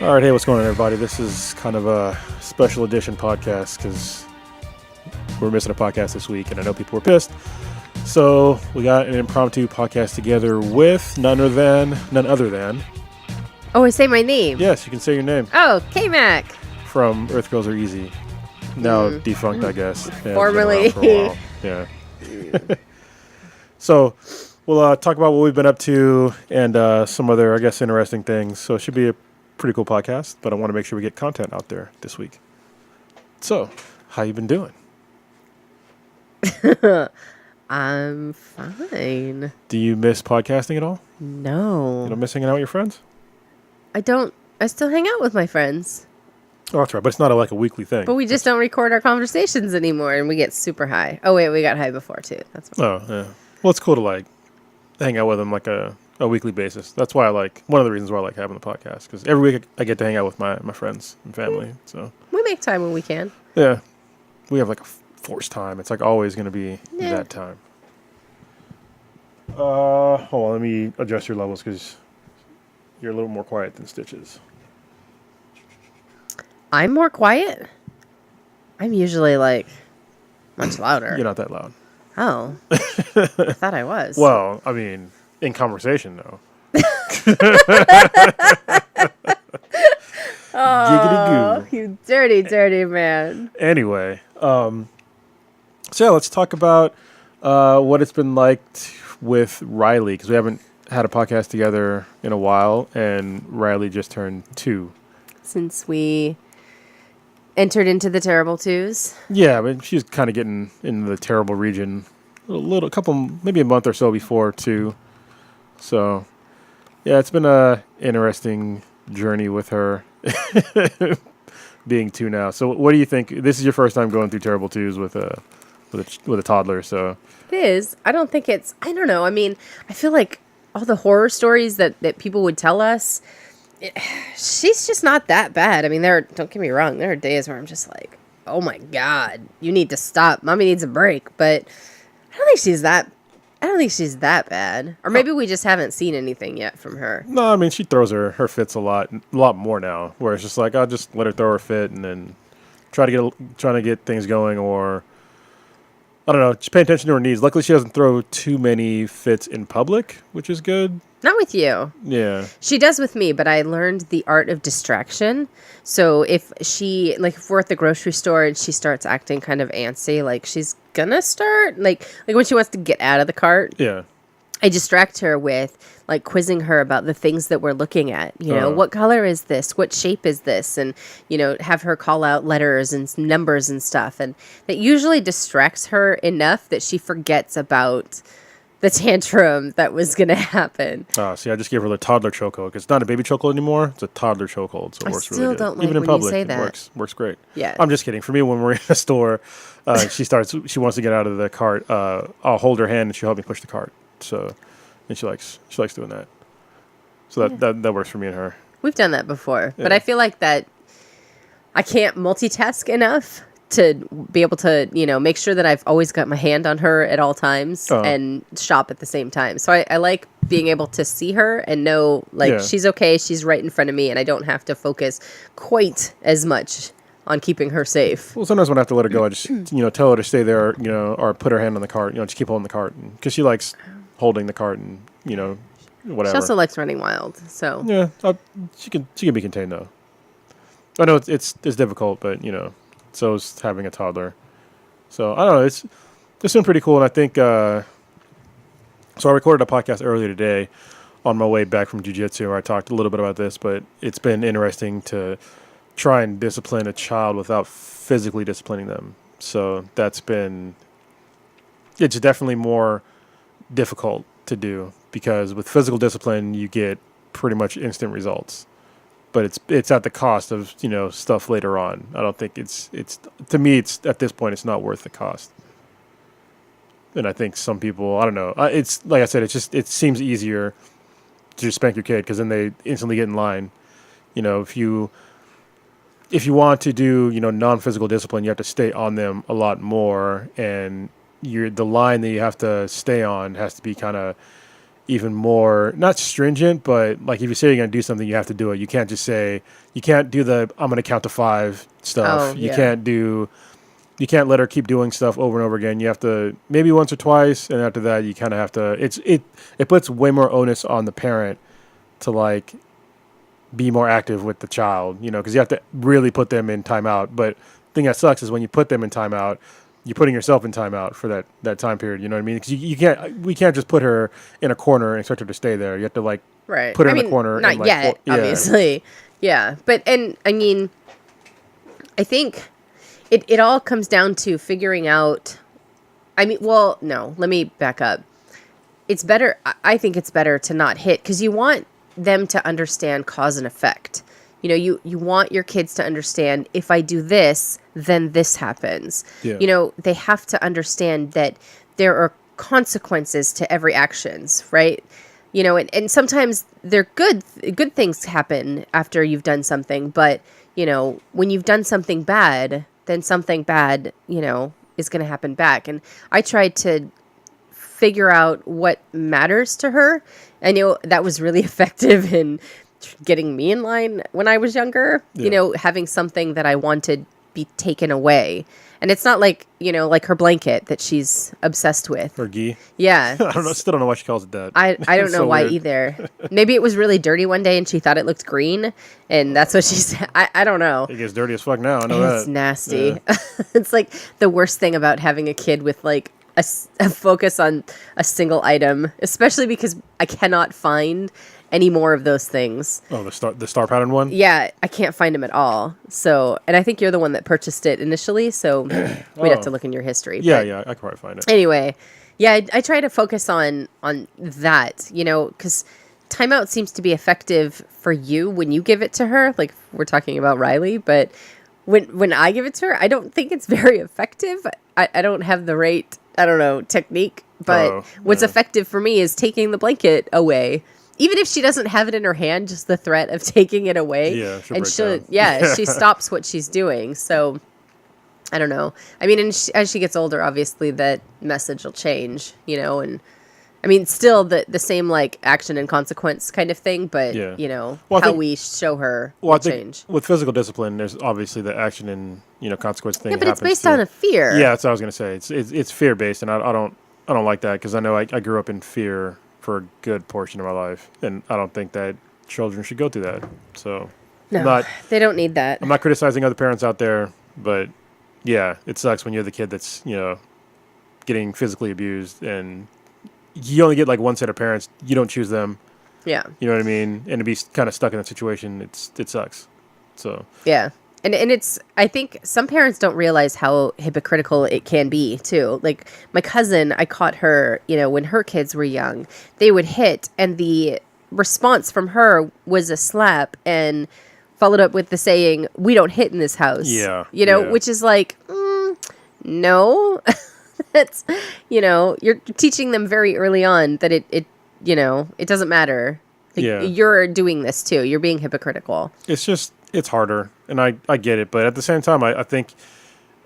All right, hey, what's going on, everybody? This is kind of a special edition podcast because we're missing a podcast this week, and I know people were pissed. So we got an impromptu podcast together with none other than. Oh, I say my name. Yes, you can say your name. Oh, KMac. From Earth Girls Are Easy. Now defunct, I guess. Yeah, Formerly. for a while. Yeah. So we'll talk about what we've been up to and some other, I guess, interesting things. So it should be a pretty cool podcast, but I want to make sure we get content out there this week. So, how you been doing? I'm fine. Do you miss podcasting at all? No. You don't miss hanging out with your friends? I don't. I still hang out with my friends. Oh, that's right, but it's not like a weekly thing. But we just don't record our conversations anymore, and we get super high. Oh, wait, we got high before, too. That's what. Oh, yeah. Well, it's cool to, like, hang out with them, like, a weekly basis. That's why one of the reasons why I like having the podcast, because every week I get to hang out with my friends and family, so. We make time when we can. Yeah. We have, like, a forced time. It's, like, always going to be that time. Hold on, let me adjust your levels, because you're a little more quiet than Stitches. I'm more quiet? I'm usually, like, much louder. You're not that loud. Oh. I thought I was. Well, I mean, in conversation, though. Oh, you dirty, dirty man. Anyway, so yeah, let's talk about what it's been like with Riley, because we haven't had a podcast together in a while, and Riley just turned 2. Since we entered into the terrible twos. Yeah, but she's kind of getting in the terrible region maybe a month or so before 2. So, yeah, it's been a interesting journey with her being 2 now. So, what do you think? This is your first time going through terrible twos with a toddler, so. It is. I don't know. I mean, I feel like all the horror stories that people would tell us, she's just not that bad. I mean, don't get me wrong, there are days where I'm just like, oh my God, you need to stop. Mommy needs a break. But I don't think she's that bad. Or maybe we just haven't seen anything yet from her. No, I mean, she throws her fits a lot more now, where it's just like, I'll just let her throw her fit and then trying to get things going, or I don't know, just pay attention to her needs. Luckily, she doesn't throw too many fits in public, which is good. Not with you. Yeah. She does with me, but I learned the art of distraction. So if we're at the grocery store and she starts acting kind of antsy, like she's gonna start, like when she wants to get out of the cart. Yeah. I distract her with, like, quizzing her about the things that we're looking at. You know, what color is this? What shape is this? And, you know, have her call out letters and numbers and stuff. And that usually distracts her enough that she forgets about the tantrum that was going to happen. See, I just gave her the toddler chokehold, because it's not a baby chokehold anymore. It's a toddler chokehold, so it works really good. I still don't like even in when public, you say that. It works great. Yeah. I'm just kidding. For me, when we're in a store, she wants to get out of the cart. I'll hold her hand and she'll help me push the cart. So, and she likes doing that. So that works for me and her. We've done that before, but I feel like that I can't multitask enough to be able to, you know, make sure that I've always got my hand on her at all times and shop at the same time. So I like being able to see her and know, like, she's okay, she's right in front of me, and I don't have to focus quite as much on keeping her safe. Well, sometimes when I have to let her go, I just, tell her to stay there, or put her hand on the cart, just keep holding the cart, because she likes holding the cart and, whatever. She also likes running wild, so. Yeah, she can be contained, though. I know it's difficult, but, so is having a toddler. So, I don't know, it's been pretty cool, and I think, so I recorded a podcast earlier today on my way back from jiu-jitsu where I talked a little bit about this, but it's been interesting to try and discipline a child without physically disciplining them. So it's definitely more difficult to do, because with physical discipline, you get pretty much instant results. But it's at the cost of, stuff later on. I don't think it's to me, it's at this point, it's not worth the cost. And I think some people, I don't know. It's like I said, it seems easier to just spank your kid, because then they instantly get in line. If you want to do, non-physical discipline, you have to stay on them a lot more, and the line that you have to stay on has to be kind of even more, not stringent, but like if you say you're going to do something, you have to do it. You can't just say, you can't do the I'm going to count to 5 stuff. Oh, You yeah. you can't let her keep doing stuff over and over again. You have to maybe once or twice, and after that, you kind of have to. It puts way more onus on the parent to like be more active with the child, because you have to really put them in timeout. But the thing that sucks is when you put them in timeout, you're putting yourself in timeout for that time period. You know what I mean? Because we can't just put her in a corner and expect her to stay there. You have to like Right. put her in the corner. Not and, like, yet, obviously. Yeah. But, and I mean, I think it all comes down to figuring out. I mean, well, no, let me back up. It's better. I think it's better to not hit because you want them to understand cause and effect. You want your kids to understand if I do this, then this happens. Yeah. They have to understand that there are consequences to every actions, right? And sometimes they're good things happen after you've done something, but when you've done something bad, then something bad, is going to happen back. And I tried to figure out what matters to her. I knew that was really effective in getting me in line when I was younger, having something that I wanted be taken away. And it's not like, like her blanket that she's obsessed with. Or ghee. Yeah. Still don't know why she calls it that. I don't know so why weird. either. Maybe it was really dirty one day and she thought it looked green and that's what she said. I don't know. It gets dirty as fuck now. I know that. It's nasty. Yeah. It's like the worst thing about having a kid with like a focus on a single item, especially because I cannot find any more of those things. Oh, the star pattern one? Yeah, I can't find them at all. So, and I think you're the one that purchased it initially, so we'd have to look in your history. Yeah, but yeah, I can probably find it. anyway, yeah, I try to focus on that, because timeout seems to be effective for you when you give it to her. Like we're talking about Riley, but when I give it to her, I don't think it's very effective. I don't have the right, technique. But what's effective for me is taking the blanket away. Even if she doesn't have it in her hand, just the threat of taking it away. Yeah, she stops what she's doing. So I don't know. I mean, as she gets older, obviously that message will change, and I mean, still the same like action and consequence kind of thing, but how we show her will change. With physical discipline, there's obviously the action and consequence thing. Yeah, but it's based on a fear. Yeah, that's what I was gonna say. It's fear based, and I don't like that because I know I grew up in fear for a good portion of my life, and I don't think that children should go through that. So no, they don't need that. I'm not criticizing other parents out there, but yeah, it sucks when you're the kid that's getting physically abused, and you only get like one set of parents. You don't choose them. Yeah, you know what I mean. And to be kind of stuck in that situation, it sucks. So yeah. And it's, I think some parents don't realize how hypocritical it can be too. Like my cousin, I caught her, when her kids were young, they would hit and the response from her was a slap and followed up with the saying, "We don't hit in this house." Yeah. Which is like, no, that's, you're teaching them very early on that it doesn't matter. Like, you're doing this too. You're being hypocritical. It's harder, and I get it, but at the same time, I think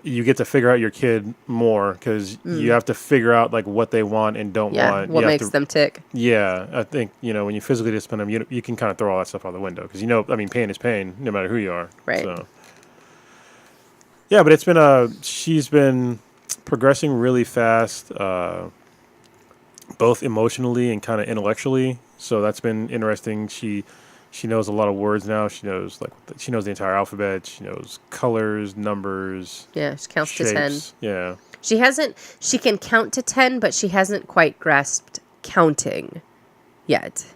you get to figure out your kid more because you have to figure out like what they want and don't want. What makes them tick. Yeah, I think when you physically discipline them, you can kind of throw all that stuff out the window because pain is pain no matter who you are. Right. So. Yeah, but it's been she's been progressing really fast, both emotionally and kind of intellectually. So that's been interesting. She knows a lot of words now. She knows the entire alphabet. She knows colors, numbers. Yeah, she counts shapes. to 10. Yeah. She can count to 10, but she hasn't quite grasped counting yet.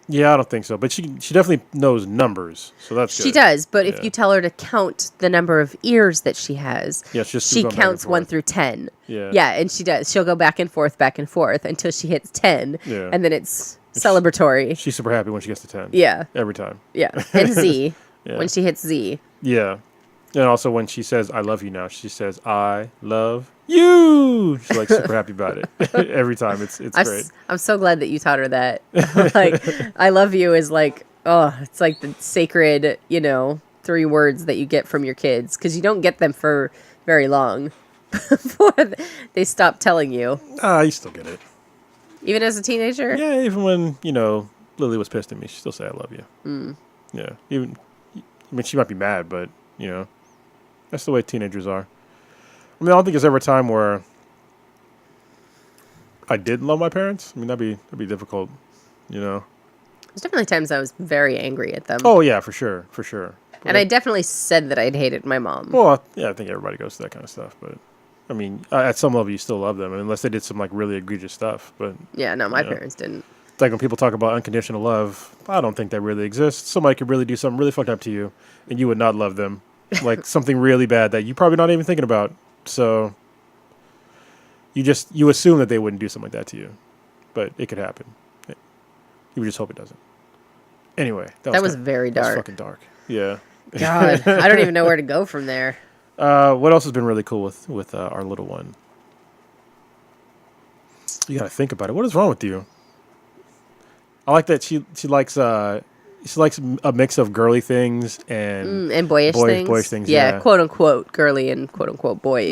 Yeah, I don't think so. But she definitely knows numbers. So that's good. She does, but if you tell her to count the number of ears that she has, she counts 1 through 10. Yeah. Yeah, and she does. She'll go back and forth until she hits 10. Yeah. And then it's celebratory. She's super happy when she gets to 10. Yeah. Every time. Yeah. And Z. Yeah. When she hits Z. Yeah. And also when she says, "I love you" now, she says, "I love you." She's like super happy about it. Every time. It's great. I'm so glad that you taught her that. Like, "I love you" is like, it's like the sacred, 3 words that you get from your kids. Because you don't get them for very long before they stop telling you. You still get it. Even as a teenager? Yeah, even when, Lily was pissed at me, she still say I love you. Yeah. She might be mad, but, that's the way teenagers are. I don't think there's ever a time where I didn't love my parents. That'd be difficult, There's definitely times I was very angry at them. Oh, yeah, for sure. But and I definitely said that I'd hated my mom. Well, yeah, I think everybody goes through that kind of stuff, but at some level, you still love them, unless they did some really egregious stuff. But yeah, no, my parents didn't. It's like when people talk about unconditional love, I don't think that really exists. Somebody could really do something really fucked up to you, and you would not love them, like something really bad that you're probably not even thinking about. So you assume that they wouldn't do something like that to you, but it could happen. You would just hope it doesn't. Anyway, that was very dark. That was fucking dark. Yeah. God, I don't even know where to go from there. What else has been really cool with our little one? You gotta think about it. What is wrong with you? I like that she likes a mix of girly things and boyish things. Boyish things, yeah, quote unquote girly and quote unquote boy.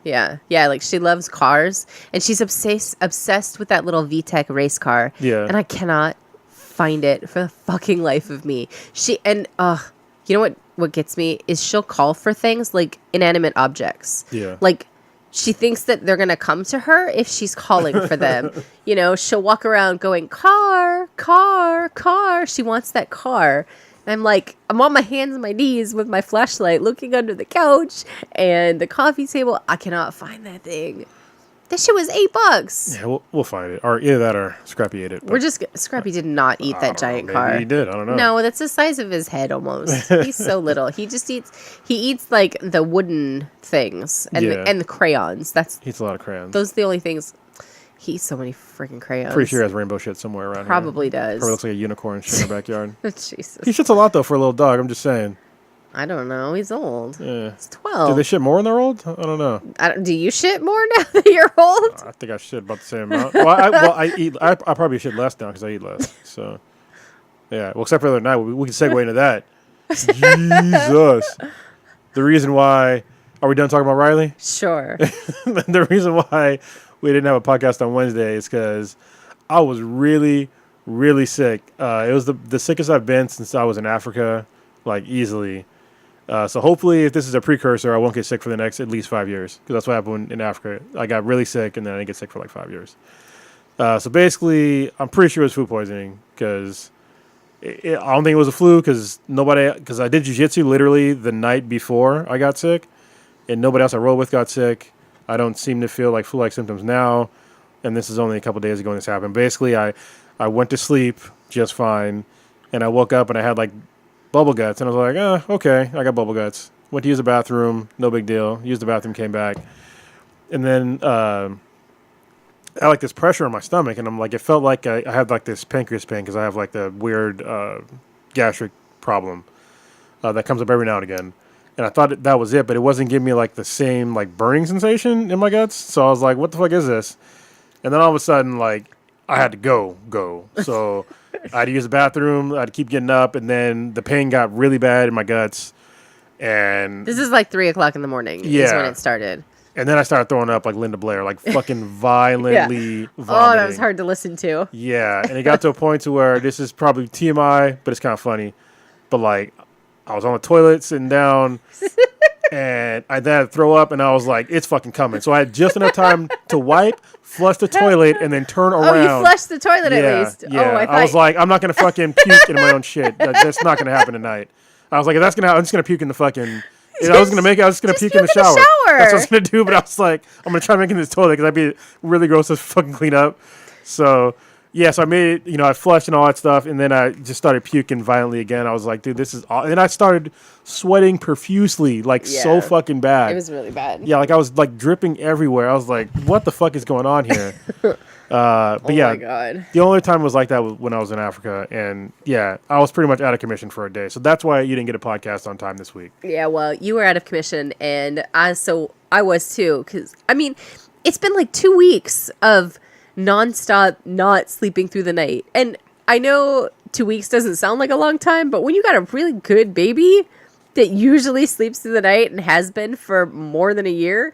Yeah. Like she loves cars and she's obsessed with that little VTEC race car. Yeah, and I cannot find it for the fucking life of me. You know what gets me is she'll call for things like inanimate objects. Yeah, like. She thinks that they're going to come to her if she's calling for them. She'll walk around going, car, car, car. She wants that car. And I'm on my hands and my knees with my flashlight looking under the couch and the coffee table. I cannot find that thing. That shit was $8. Yeah, we'll find it. Or either that or Scrappy ate it. Scrappy did not eat that giant car. Maybe he did. I don't know. No, that's the size of his head almost. He's so little. He eats like the wooden things and the crayons. He eats a lot of crayons. Those are the only things. He eats so many freaking crayons. Pretty sure he has rainbow shit somewhere around Probably here. does. Probably looks like a unicorn shit in the backyard. Jesus. He shits a lot though for a little dog. I'm just saying. I don't know. He's old. Yeah. He's 12. Do they shit more when they're old? I don't know. Do you shit more now that you're old? I think I shit about the same amount. I eat. I probably shit less now because I eat less. So, yeah. Well, except for the other night, we can segue into that. Jesus. The reason why. Are we done talking about Riley? Sure. The reason why we didn't have a podcast on Wednesday is because I was really, really sick. It was the sickest I've been since I was in Africa, easily. So hopefully, if this is a precursor, I won't get sick for the next at least 5 years. Because that's what happened in Africa. I got really sick, and then I didn't get sick for 5 years. So basically, I'm pretty sure it was food poisoning. Because I don't think it was a flu. Because I did jiu-jitsu literally the night before I got sick. And nobody else I rode with got sick. I don't seem to feel like flu-like symptoms now. And this is only a couple days ago when this happened. Basically, I went to sleep just fine. And I woke up and I had bubble guts, and I was like, okay, I got bubble guts. Went to use the bathroom, no big deal. Used the bathroom, came back. And then I had this pressure in my stomach, and I'm it felt like I had this pancreas pain because I have the weird gastric problem that comes up every now and again. And I thought that was it, but it wasn't giving me the same burning sensation in my guts. So I was like, what the fuck is this? And then all of a sudden, I had to go. So I had to use the bathroom. I had to keep getting up, and then the pain got really bad in my guts. And this is 3:00 in the morning. Yeah. Is when it started. And then I started throwing up like Linda Blair, fucking violently vomiting. Oh, that was hard to listen to. Yeah, and it got to a point to where this is probably TMI, but it's kind of funny. But I was on the toilet sitting down, and I then had to throw up, and I was like, it's fucking coming. So I had just enough time to wipe, flush the toilet, and then turn around. Oh, you flushed the toilet at least. Yeah, Oh, I was like, I'm not going to fucking puke in my own shit. That's not going to happen tonight. I was like, if that's going to happen, I'm just going to puke in the fucking... I was going to puke in the shower. That's what I was going to do, but I was like, I'm going to try making this toilet because that'd be really gross to fucking clean up. So... yeah, so I made it, I flushed and all that stuff, and then I just started puking violently again. I was like, dude, this is all... and then I started sweating profusely, so fucking bad. It was really bad. Yeah, I was, dripping everywhere. I was like, what the fuck is going on here? But oh, my God. The only time it was like that was when I was in Africa, and, yeah, I was pretty much out of commission for a day. So that's why you didn't get a podcast on time this week. Yeah, well, you were out of commission, and I was, too, because, it's been, 2 weeks of... nonstop not sleeping through the night. And I know 2 weeks doesn't sound like a long time, but when you got a really good baby that usually sleeps through the night and has been for more than a year,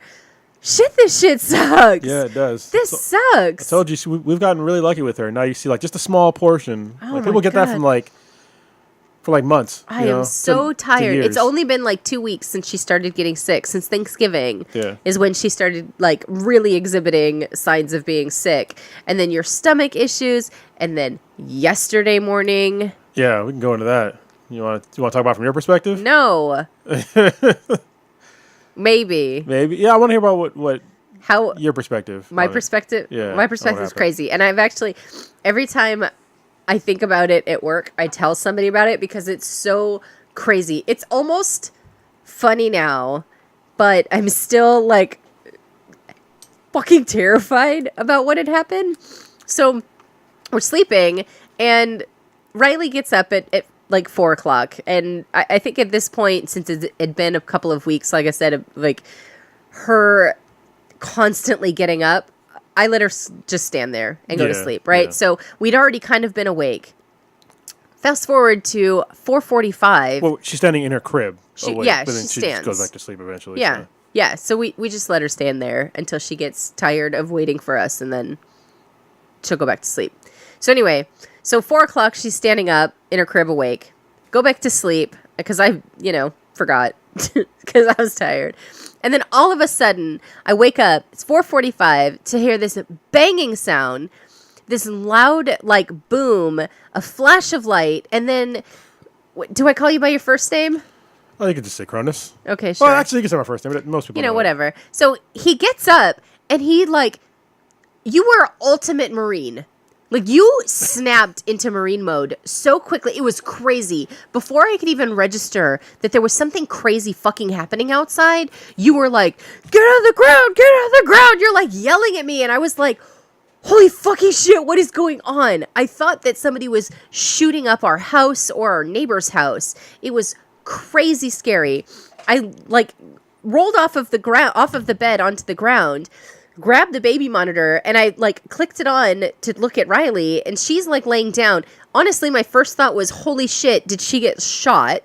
this shit sucks. Yeah, it does. This sucks. I told you we've gotten really lucky with her. Now you see like just a small portion. Oh like my people get that God. from like for like months. I you am know, so to tired. years. It's only been like 2 weeks since she started getting sick. Since Thanksgiving is when she started like really exhibiting signs of being sick. And then your stomach issues. And then yesterday morning. Yeah, we can go into that. You want to talk about from your perspective? No. Maybe. Maybe. Yeah, I want to hear about what How your perspective. my on it. perspective Yeah, my on perspective what is happened. crazy. And I've actually every time I think about it at work, I tell somebody about it because it's so crazy. It's almost funny now, but I'm still like fucking terrified about what had happened. So we're sleeping and Riley gets up at like 4:00. And I think at this point, since it had been a couple of weeks, like I said, like her constantly getting up, I let her just stand there and go to Yeah, sleep, right? yeah. So we'd already kind of been awake. Fast forward to 4:45. Well, she's standing in her crib. Yeah, but then she she stands. just goes back to sleep eventually. Yeah. So. Yeah. So we just let her stand there until she gets tired of waiting for us, and then she'll go back to sleep. So anyway, so 4:00, she's standing up in her crib awake. Go back to sleep because I, forgot because I was tired. And then all of a sudden, I wake up, it's 4:45, to hear this banging sound, this loud, like, boom, a flash of light, and then, do I call you by your first name? Oh, you could just say Kr0nus. Okay, sure. Well, actually, you can say my first name. But most people know it. Whatever. So he gets up, and he, like, you were ultimate Marine. Like, you snapped into Marine mode so quickly. It was crazy. Before I could even register that there was something crazy fucking happening outside, you were like, get out of the ground, get out of the ground. You're, like, yelling at me, and I was like, holy fucking shit, what is going on? I thought that somebody was shooting up our house or our neighbor's house. It was crazy scary. I, like, rolled off of the bed onto the ground, grabbed the baby monitor, and I like clicked it on to look at Riley, and she's like laying down. Honestly, my first thought was, holy shit, did she get shot?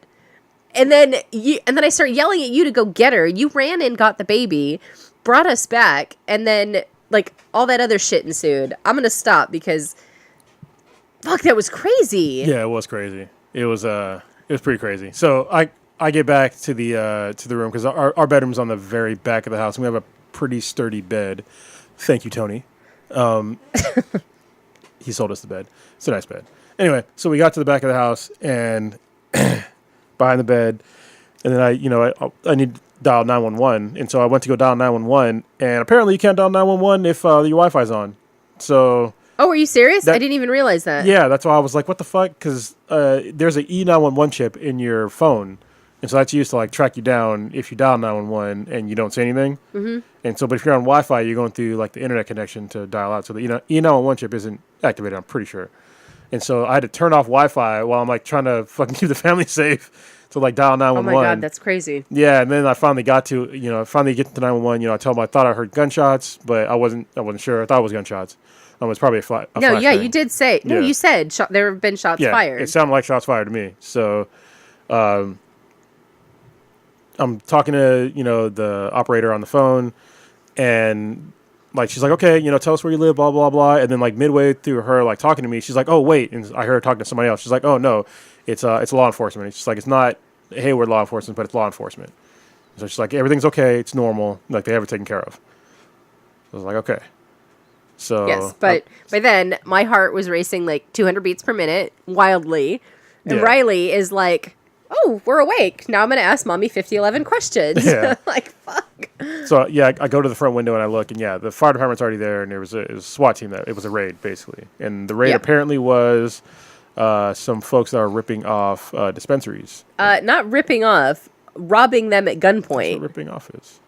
And then I start yelling at you to go get her. You ran and got the baby, brought us back, and then like all that other shit ensued. I'm gonna stop because fuck, that was crazy. Yeah, it was crazy. It was pretty crazy. So I get back to the room because our bedroom's on the very back of the house. And we have a pretty sturdy bed. Thank you, Tony. He sold us the bed. It's a nice bed. Anyway, so we got to the back of the house and behind the bed, and then I need to dial 911, and so I went to go dial 911, and apparently you can't dial 911 if your Wi-Fi's on. So. Oh, are you serious? I didn't even realize that. Yeah, that's why I was like, what the fuck? Because there's an E911 chip in your phone. And so that's used to like track you down if you dial 911 and you don't say anything. Mm-hmm. And so, but if you're on Wi-Fi, you're going through like the internet connection to dial out. So the E911 chip isn't activated, I'm pretty sure. And so I had to turn off Wi-Fi while I'm like trying to fucking keep the family safe to like dial 911. Oh my God, that's crazy. Yeah, and then I finally got to, finally get to 911. I told them I thought I heard gunshots, but I wasn't sure. I thought it was gunshots. It's probably a No, flashbang. yeah, you did say. No, Yeah. you said there have been shots fired. It sounded like shots fired to me. So I'm talking to, the operator on the phone, and like she's like, okay, tell us where you live, blah, blah, blah. And then like midway through her like talking to me, she's like, oh, wait. And I heard her talking to somebody else. She's like, oh, no, it's law enforcement. It's just like, it's not Hayward law enforcement, but it's law enforcement. So she's like, everything's okay. It's normal. Like they have it taken care of. I was like, okay. So yes, but by then my heart was racing like 200 beats per minute wildly. And Yeah. Riley is like, oh, we're awake. Now I'm going to ask mommy 5011 questions. Yeah. Like, fuck. So yeah, I go to the front window and I look, and yeah, the fire department's already there, and it was a SWAT team. It was a raid basically, and the raid Yep. apparently was some folks that are ripping off dispensaries. Not ripping off, robbing them at That's what gunpoint. ripping off is.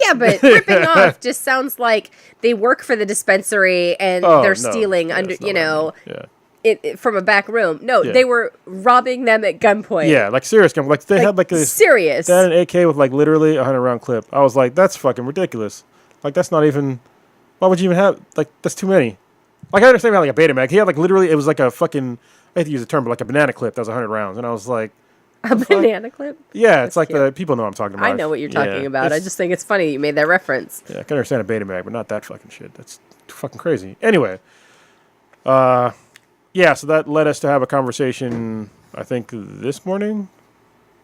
Yeah, but ripping off just sounds like they work for the dispensary and Oh, they're no. stealing Yeah, under, that's not what I mean. Yeah. it from a back room. No, Yeah. they were robbing them at gunpoint. Yeah, like serious gun. Like they had like a serious. they had an AK with like literally a 100-round clip. I was like, that's fucking ridiculous. Like that's not even. Why would you even have like that's too many? Like I understand about like a Beta Mag. He had like literally it was like a fucking. I hate to use the term, but like a banana clip that was 100 rounds, and I was like, A banana clip? Yeah, it's like cute. the people know what I'm talking about. I know what you're talking Yeah, about. I just think it's funny you made that reference. yeah, I can understand a Betamax, but not that fucking shit. That's fucking crazy. Anyway, yeah, so that led us to have a conversation, I think, this morning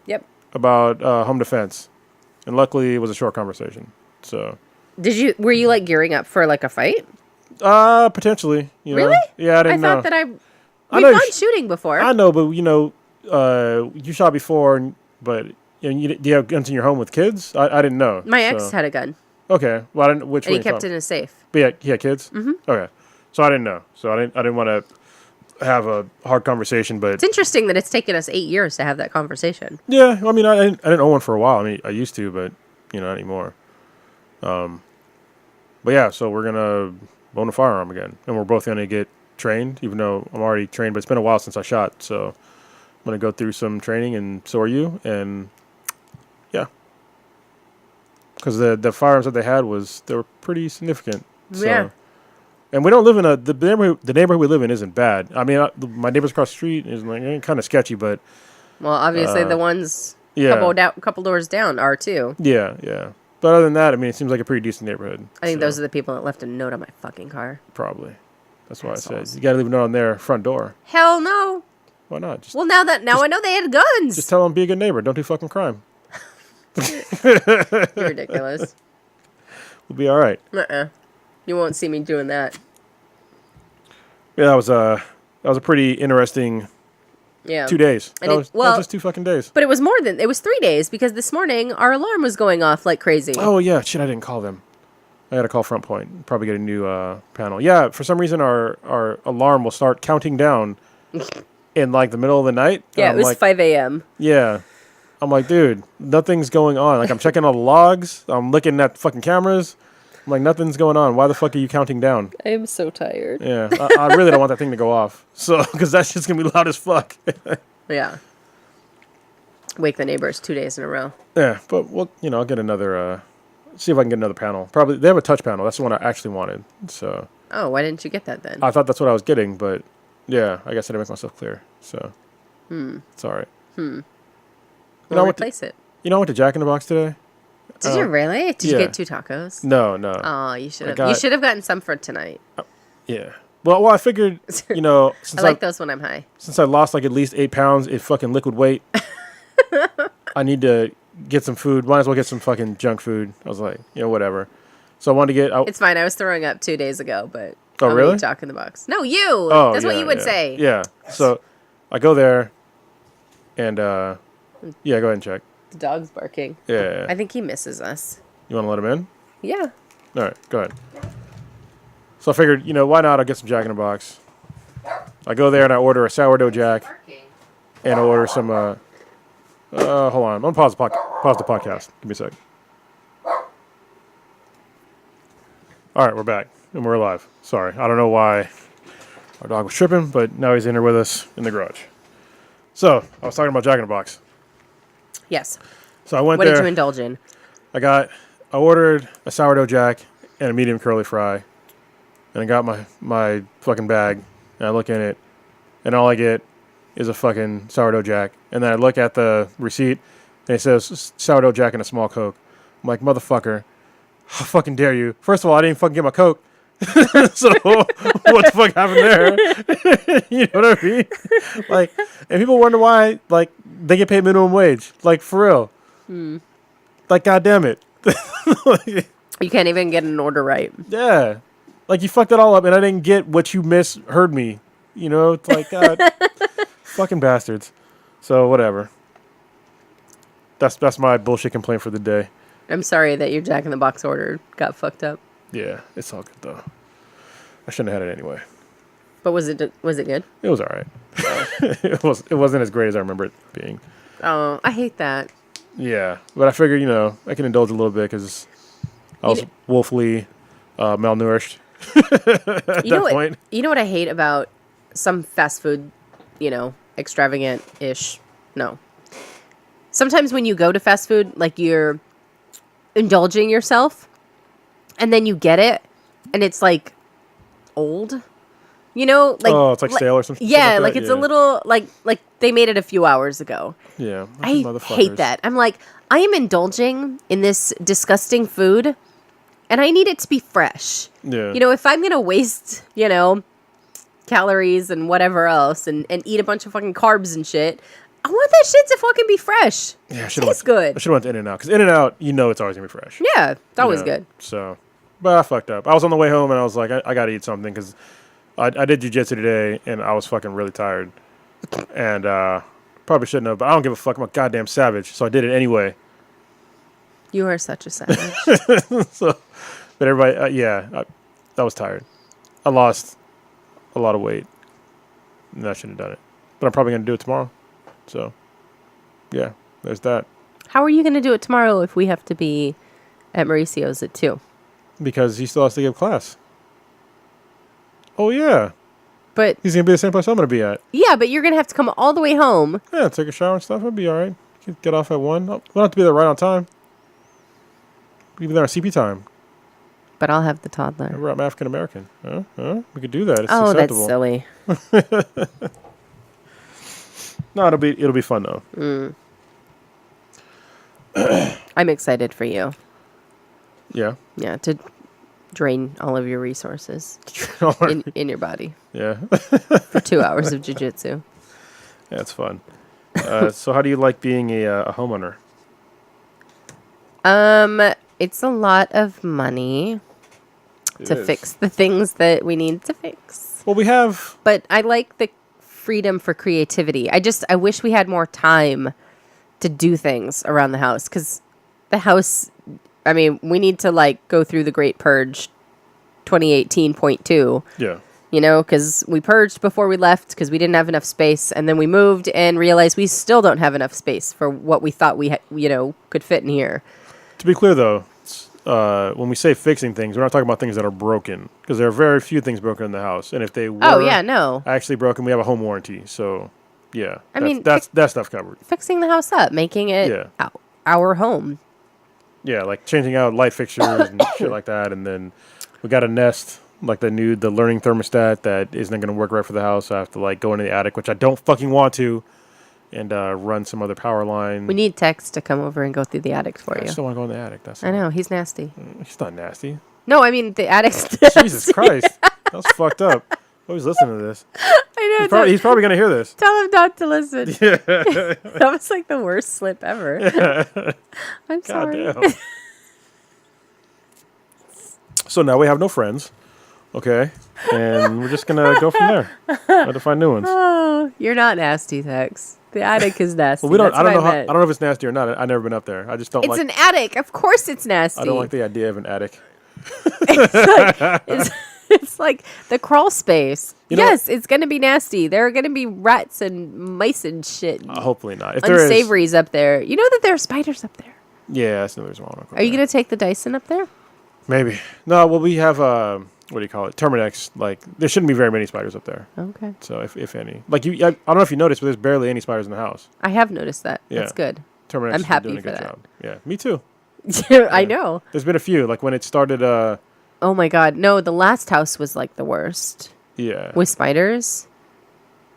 Yep. about home defense. And luckily, it was a short conversation. So, Were you like gearing up for like a fight? potentially. You know? Really? Yeah, I didn't know. I thought that I we've know gone shooting before. I know, but you shot before, but do you have guns in your home with kids? I didn't know. My ex so. had a gun, Okay, well, I didn't. Which and one he kept it in a safe. But yeah, he had kids. Mm-hmm. Okay, so I didn't know. So I didn't want to have a hard conversation. But It's interesting that it's taken us 8 years to have that conversation. yeah, I mean, I didn't own one for a while. I mean, I used to, but not anymore. But yeah, so we're gonna own a firearm again, and we're both gonna get trained. Even though I'm already trained, but it's been a while since I shot, so I'm gonna go through some training, and so are you. And yeah, because the firearms that they had they were pretty significant. So. Yeah. And we don't live in the neighborhood we live in isn't bad. I mean, my neighbors across the street is like kind of sketchy, but Well, obviously the ones yeah, couple doors down are too. yeah. But other than that, I mean, it seems like a pretty decent neighborhood. I think those are the people that left a note on my fucking car. Probably. That's why Assholes. I said you got to leave a note on their front door. Hell no. Why not? Just, Well, now I know they had guns. just tell them be a good neighbor. Don't do fucking crime. You're ridiculous. We'll be all right. You won't see me doing that. Yeah, that was a pretty interesting Yeah. 2 days. And That was just 2 fucking days. But it was it was 3 days because this morning our alarm was going off like crazy. Oh yeah, shit! I didn't call them. I got to call Front Point. Probably get a new panel. Yeah, for some reason our alarm will start counting down in like the middle of the night. Yeah, it was like, 5 a.m. Yeah, I'm like, dude, nothing's going on. Like I'm checking all the logs. I'm looking at fucking cameras. I'm like, nothing's going on. Why the fuck are you counting down? I am so tired. Yeah, I really don't want that thing to go off. So, because that's just gonna be loud as fuck. Yeah. Wake the neighbors 2 days in a row. Yeah, but well, I'll get another. See if I can get another panel. Probably they have a touch panel. That's the one I actually wanted. So. Oh, why didn't you get that then? I thought that's what I was getting, but yeah, I guess I didn't make myself clear. So. It's all right. We'll replace it. I went to Jack in the Box today. Did you really? Did you yeah. get 2 tacos? No. Oh, you should have. got- You should have gotten some for tonight. Yeah. Well, I figured, since I like those when I'm high. since I lost like at least 8 pounds in fucking liquid weight, I need to get some food. Might as well get some fucking junk food. I was like, whatever. So I wanted to get. It's fine. I was throwing up 2 days ago, but Oh, I'll really? eat Jack in the Box. No, you. Oh, That's what yeah, you would yeah. say. Yeah. So I go there, and yeah, go ahead and check. The dog's barking. Yeah. I think he misses us. You want to let him in? Yeah. All right, go ahead. So I figured, why not? I'll get some Jack in the Box. I go there and I order a sourdough Jack, and I order some. Hold on, I'm gonna pause the podcast. Give me a sec. All right, we're back and we're alive. Sorry, I don't know why our dog was tripping, but now he's in here with us in the garage. So I was talking about Jack in the Box. Yes. So I went What there. did you indulge in? I ordered a sourdough Jack and a medium curly fry, and I got my fucking bag, and I look in it, and all I get is a fucking sourdough Jack, and then I look at the receipt, and it says sourdough Jack and a small Coke. I'm like, motherfucker, how fucking dare you? First of all, I didn't fucking get my Coke. So what the fuck happened there? You know what I mean? Like, and people wonder why, like, they get paid minimum wage. Like, for real. Like, goddamn it. Like, You can't even get an order right. yeah. Like, you fucked it all up, and I didn't get what you misheard me. It's like, God, fucking bastards. So, whatever. That's my bullshit complaint for the day. I'm sorry that your Jack in the Box order got fucked up. Yeah, it's all good, though. I shouldn't have had it anyway. But was it good? It was all right. It wasn't as great as I remember it being. Oh, I hate that. Yeah, but I figured, I can indulge a little bit because I was woefully malnourished at that point. You know what I hate about some fast food, extravagant-ish? No. Sometimes when you go to fast food, like you're indulging yourself, and then you get it, and it's like old. You know, like Oh, it's like stale or something. yeah, Something like that? it's Yeah. a little like they made it a few hours ago. Yeah. I hate that. I'm like, I am indulging in this disgusting food, and I need it to be fresh. Yeah. You know, if I'm gonna waste, calories and whatever else, and eat a bunch of fucking carbs and shit, I want that shit to fucking be fresh. Yeah, Tastes good. I should have went to In-N-Out because In-N-Out, it's always gonna be fresh. Yeah, it's always You know? good. So, but I fucked up. I was on the way home and I was like, I gotta eat something because I did jujitsu today and I was fucking really tired, and probably shouldn't have, but I don't give a fuck. I'm a goddamn savage, so I did it anyway. You are such a savage. So, but everybody, I was tired. I lost a lot of weight, and I shouldn't have done it. But I'm probably gonna do it tomorrow. So, yeah, there's that. How are you gonna do it tomorrow if we have to be at Mauricio's at 2? Because he still has to give class. Oh yeah, But he's gonna be the same place I'm gonna be at. yeah, but you're gonna have to come all the way home. Yeah, take a shower and stuff. It'll be all right. Get off at 1. We don't have to be there right on time. We can be there on CP time. But I'll have the toddler. I'm African American. We could do that. It's Oh, that's acceptable. silly. No, it'll be fun though. I'm excited for you. Yeah. Yeah, to drain all of your resources in your body Yeah. for 2 hours of jiu-jitsu. Yeah, it's fun. So how do you like being a homeowner? It's a lot of money It to is. fix the things that we need to fix. Well, we have. But I like the freedom for creativity. I wish we had more time to do things around the house, because the house, I mean, we need to like go through the Great Purge 2018.2. Yeah. Because we purged before we left because we didn't have enough space, and then we moved and realized we still don't have enough space for what we thought we could fit in here. To be clear, though, when we say fixing things, we're not talking about things that are broken, because there are very few things broken in the house, and if they were No. actually broken, we have a home warranty. So, yeah, I mean, that's that stuff covered. Fixing the house up, making it our home. Yeah, like changing out light fixtures and shit like that, and then we got a Nest, like the learning thermostat that isn't going to work right for the house. So I have to like go into the attic, which I don't fucking want to, and run some other power line. We need Tex to come over and go through the attic for I you. just don't want to go in the attic. That's I know, he's nasty. He's not nasty. No, I mean, the attic's nasty. Jesus Christ, that's fucked up. Always listening to this. I know. He's probably going to hear this. Tell him not to listen. Yeah. That was like the worst slip ever. I'm sorry. Goddamn. So now we have no friends, okay? And we're just gonna go from there. Have to find new ones. Oh, you're not nasty, Tex. The attic is nasty. Well, we don't. That's I don't what know. I meant. don't know if it's nasty or not. I've never been up there. I just don't It's like. an attic. Of course, it's nasty. I don't like the idea of an attic. It's like the crawl space. You know Yes, it's gonna be nasty. There are gonna be rats and mice and shit. Hopefully not. If there is, Unsavories up there. You know that there are spiders up there. yeah, that's no reason why. Are you gonna take the Dyson up there? Maybe. No. Well, we have what do you call it? Terminex. Like there shouldn't be very many spiders up there. Okay. So if any, like I don't know if you noticed, but there's barely any spiders in the house. I have noticed that. Yeah. That's good. Terminex I'm is happy doing a for good that. job. Yeah, me too. I know. There's been a few. Like when it started. Oh my god. No, the last house was like the worst. Yeah. With spiders.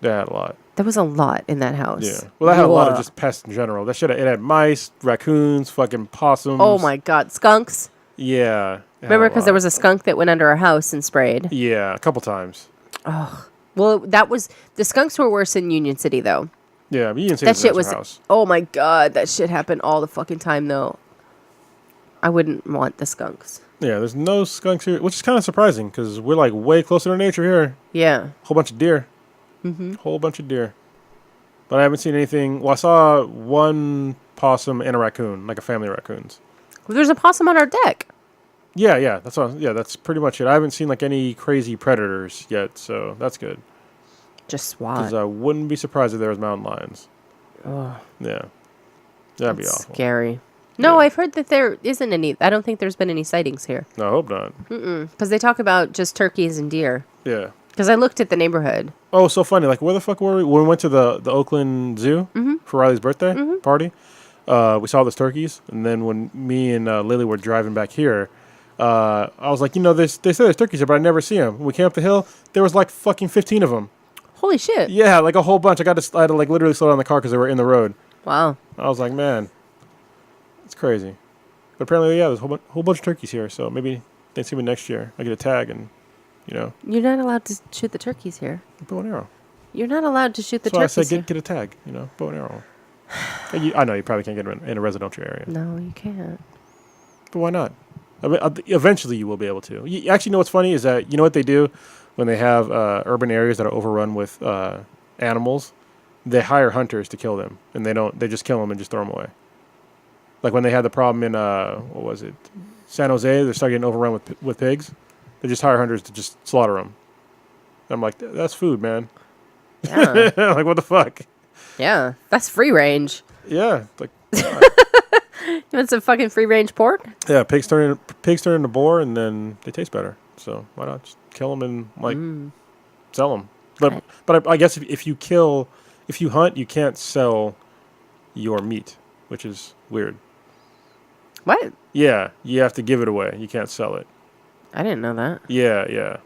They had a lot. There was a lot in that house. Yeah. Well, I had a lot of Ugh. just pests in general. It had mice, raccoons, fucking possums. Oh my god. Skunks. Yeah. Remember, because there was a skunk that went under our house and sprayed. Yeah, a couple times. Well, the skunks were worse in Union City, though. Yeah, but you didn't say That shit was. house. Oh my god, that shit happened all the fucking time, though. I wouldn't want the skunks. Yeah, there's no skunks here, which is kind of surprising because we're like way closer to nature here. Yeah. Whole bunch of deer. Whole bunch of deer. But I haven't seen anything. Well, I saw one possum and a raccoon, like a family of raccoons. Well, there's a possum on our deck. Yeah, that's pretty much it. I haven't seen like any crazy predators yet, so that's good. Just Because SWAT. I wouldn't be surprised if there was mountain lions. Oh, Yeah, that'd be that's awful. scary. No, Yeah. I've heard that there isn't any. I don't think there's been any sightings here. No, I hope not. Because they talk about just turkeys and deer. Yeah. Because I looked at the neighborhood. Oh, so funny. Like, where the fuck were we? When we went to the Oakland Zoo for Riley's birthday party, we saw those turkeys. And then when me and Lily were driving back here, I was like, they say there's turkeys here, but I never see them. When we came up the hill, there was like fucking 15 of them. Holy shit. Yeah, like a whole bunch. I had to like literally slow down the car because they were in the road. Wow. I was like, man, it's crazy. But apparently, yeah, there's a whole bunch of turkeys here. So maybe Thanksgiving next year, I get a tag and, You're not allowed to shoot the turkeys here. bow and arrow. You're not allowed to shoot the So I turkeys said, get a tag, bow and arrow. I know you probably can't get them in a residential area. No, you can't. But why not? I mean, eventually you will be able to. You actually know what's funny is that, what they do when they have urban areas that are overrun with animals? They hire hunters to kill them, and they just kill them and just throw them away. Like when they had the problem in, what was it, San Jose, they started getting overrun with pigs. They just hire hunters to just slaughter them. I'm like, that's food, man. Yeah. Like, what the fuck? Yeah. That's free range. Yeah. Like, You want some fucking free range pork? yeah, pigs turn into boar, and then they taste better. So why not just kill them and like sell them? But I guess if you hunt, you can't sell your meat, which is weird. What? Yeah, you have to give it away. You can't sell it. I didn't know that. Yeah.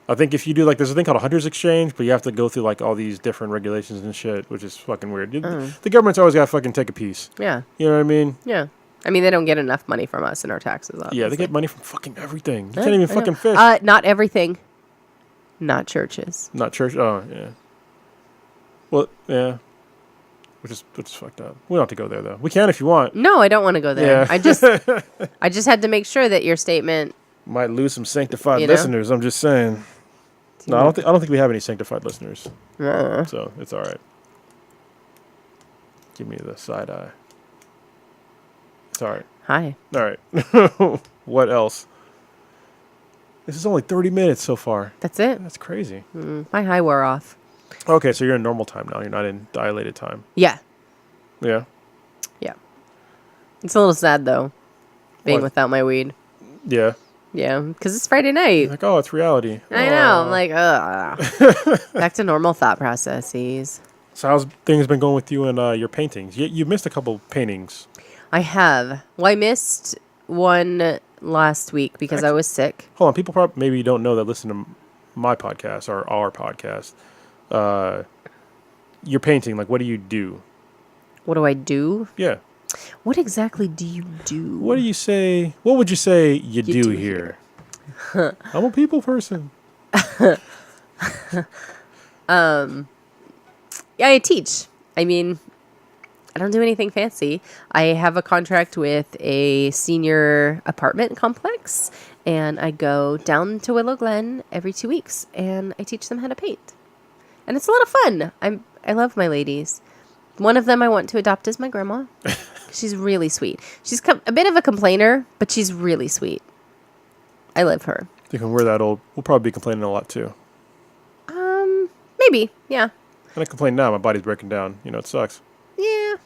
I think if you do there's a thing called a hunter's exchange, but you have to go through like all these different regulations and shit, which is fucking weird. The government's always got to fucking take a piece. Yeah. You know what I mean? Yeah. I mean, they don't get enough money from us in our taxes, obviously. Yeah, they get money from fucking everything. You can't even fucking fish. Not everything. Not churches. Not church. Oh, yeah. Well, yeah. Which is fucked up. We don't have to go there though. We can if you want. No, I don't want to go there. Yeah. I just had to make sure that your statement Might lose some sanctified listeners. I'm just saying. No, I don't think we have any sanctified listeners. So it's all right. Give me the side eye. It's all right. Hi. All right. What else? This is only 30 minutes so far. That's it. That's crazy. My high wore off. Okay, so you're in normal time now. You're not in dilated time. Yeah. Yeah. Yeah. It's a little sad though, being What? without my weed. Yeah. Yeah, because it's Friday night. Like, oh, it's reality. I know. I'm like, ugh. Back to normal thought processes. So how's things been going with you and your paintings? You missed a couple paintings. I have. Well, I missed one last week because I was sick. Hold on, people probably maybe don't know that listen to my podcast or our podcast. You're painting. Like, what do you do? What do I do? Yeah. What exactly do you do? What do you say? What would you say you do here? I'm a people person. Yeah, I teach. I mean, I don't do anything fancy. I have a contract with a senior apartment complex, and I go down to Willow Glen every 2 weeks, and I teach them how to paint. And it's a lot of fun. I love my ladies. One of them I want to adopt as my grandma. She's really sweet. She's a bit of a complainer, but she's really sweet. I love her. I think when we're that old, we'll probably be complaining a lot too. Maybe, yeah. And I complain now. My body's breaking down. It sucks. Yeah.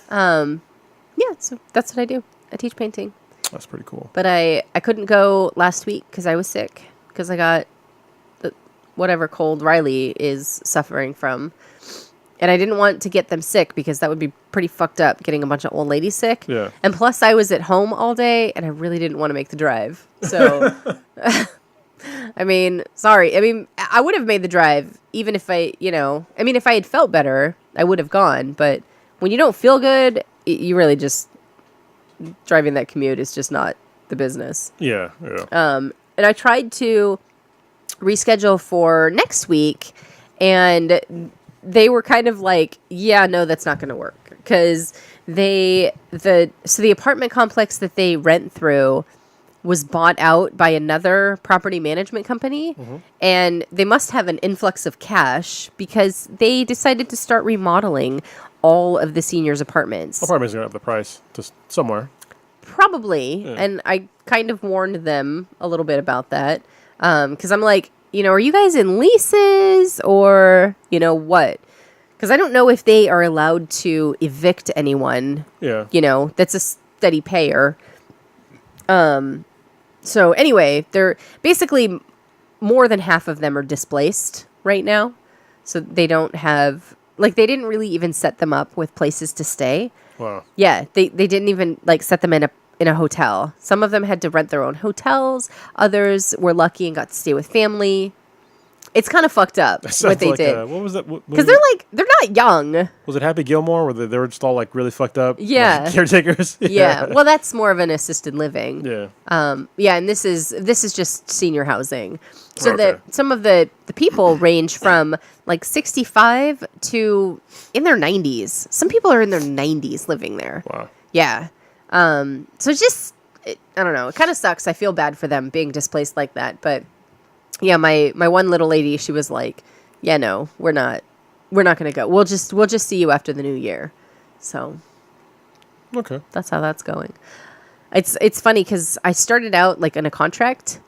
Yeah, so that's what I do. I teach painting. That's pretty cool. But I couldn't go last week because I was sick. Because I got whatever cold Riley is suffering from. And I didn't want to get them sick because that would be pretty fucked up, getting a bunch of old ladies sick. Yeah. And plus I was at home all day and I really didn't want to make the drive. So, I mean, sorry. I mean, I would have made the drive even if if I had felt better, I would have gone. But when you don't feel good, you really just, driving that commute is just not the business. Yeah. And I tried to reschedule for next week, and they were kind of like, yeah, no, that's not going to work. Because the apartment complex that they rent through was bought out by another property management company, and they must have an influx of cash because they decided to start remodeling all of the seniors' apartments. Apartments are going to have the price just somewhere. Probably. Yeah. And I kind of warned them a little bit about that. Because I'm like, are you guys in leases or, what? Because I don't know if they are allowed to evict anyone, that's a steady payer. So anyway, they're basically more than half of them are displaced right now. So they don't have, they didn't really even set them up with places to stay. Wow. Yeah, they didn't even set them in a in a hotel. Some of them had to rent their own hotels. Others were lucky and got to stay with family. It's kind of fucked up what they did. What was that? Because they're not young. Was it Happy Gilmore where they were just all like really fucked up? Yeah. Like, caretakers? Yeah. Well, that's more of an assisted living. Yeah. Yeah, and this is just senior housing. So Okay. that some of the people range from like 65 to in their 90s. Some people are in their 90s living there. Wow. Yeah. So it's just, I don't know. It kind of sucks. I feel bad for them being displaced like that. But yeah, my one little lady, she was like, yeah, no, we're not going to go. We'll just see you after the new year. So Okay. that's how that's going. It's funny because I started out like in a contract,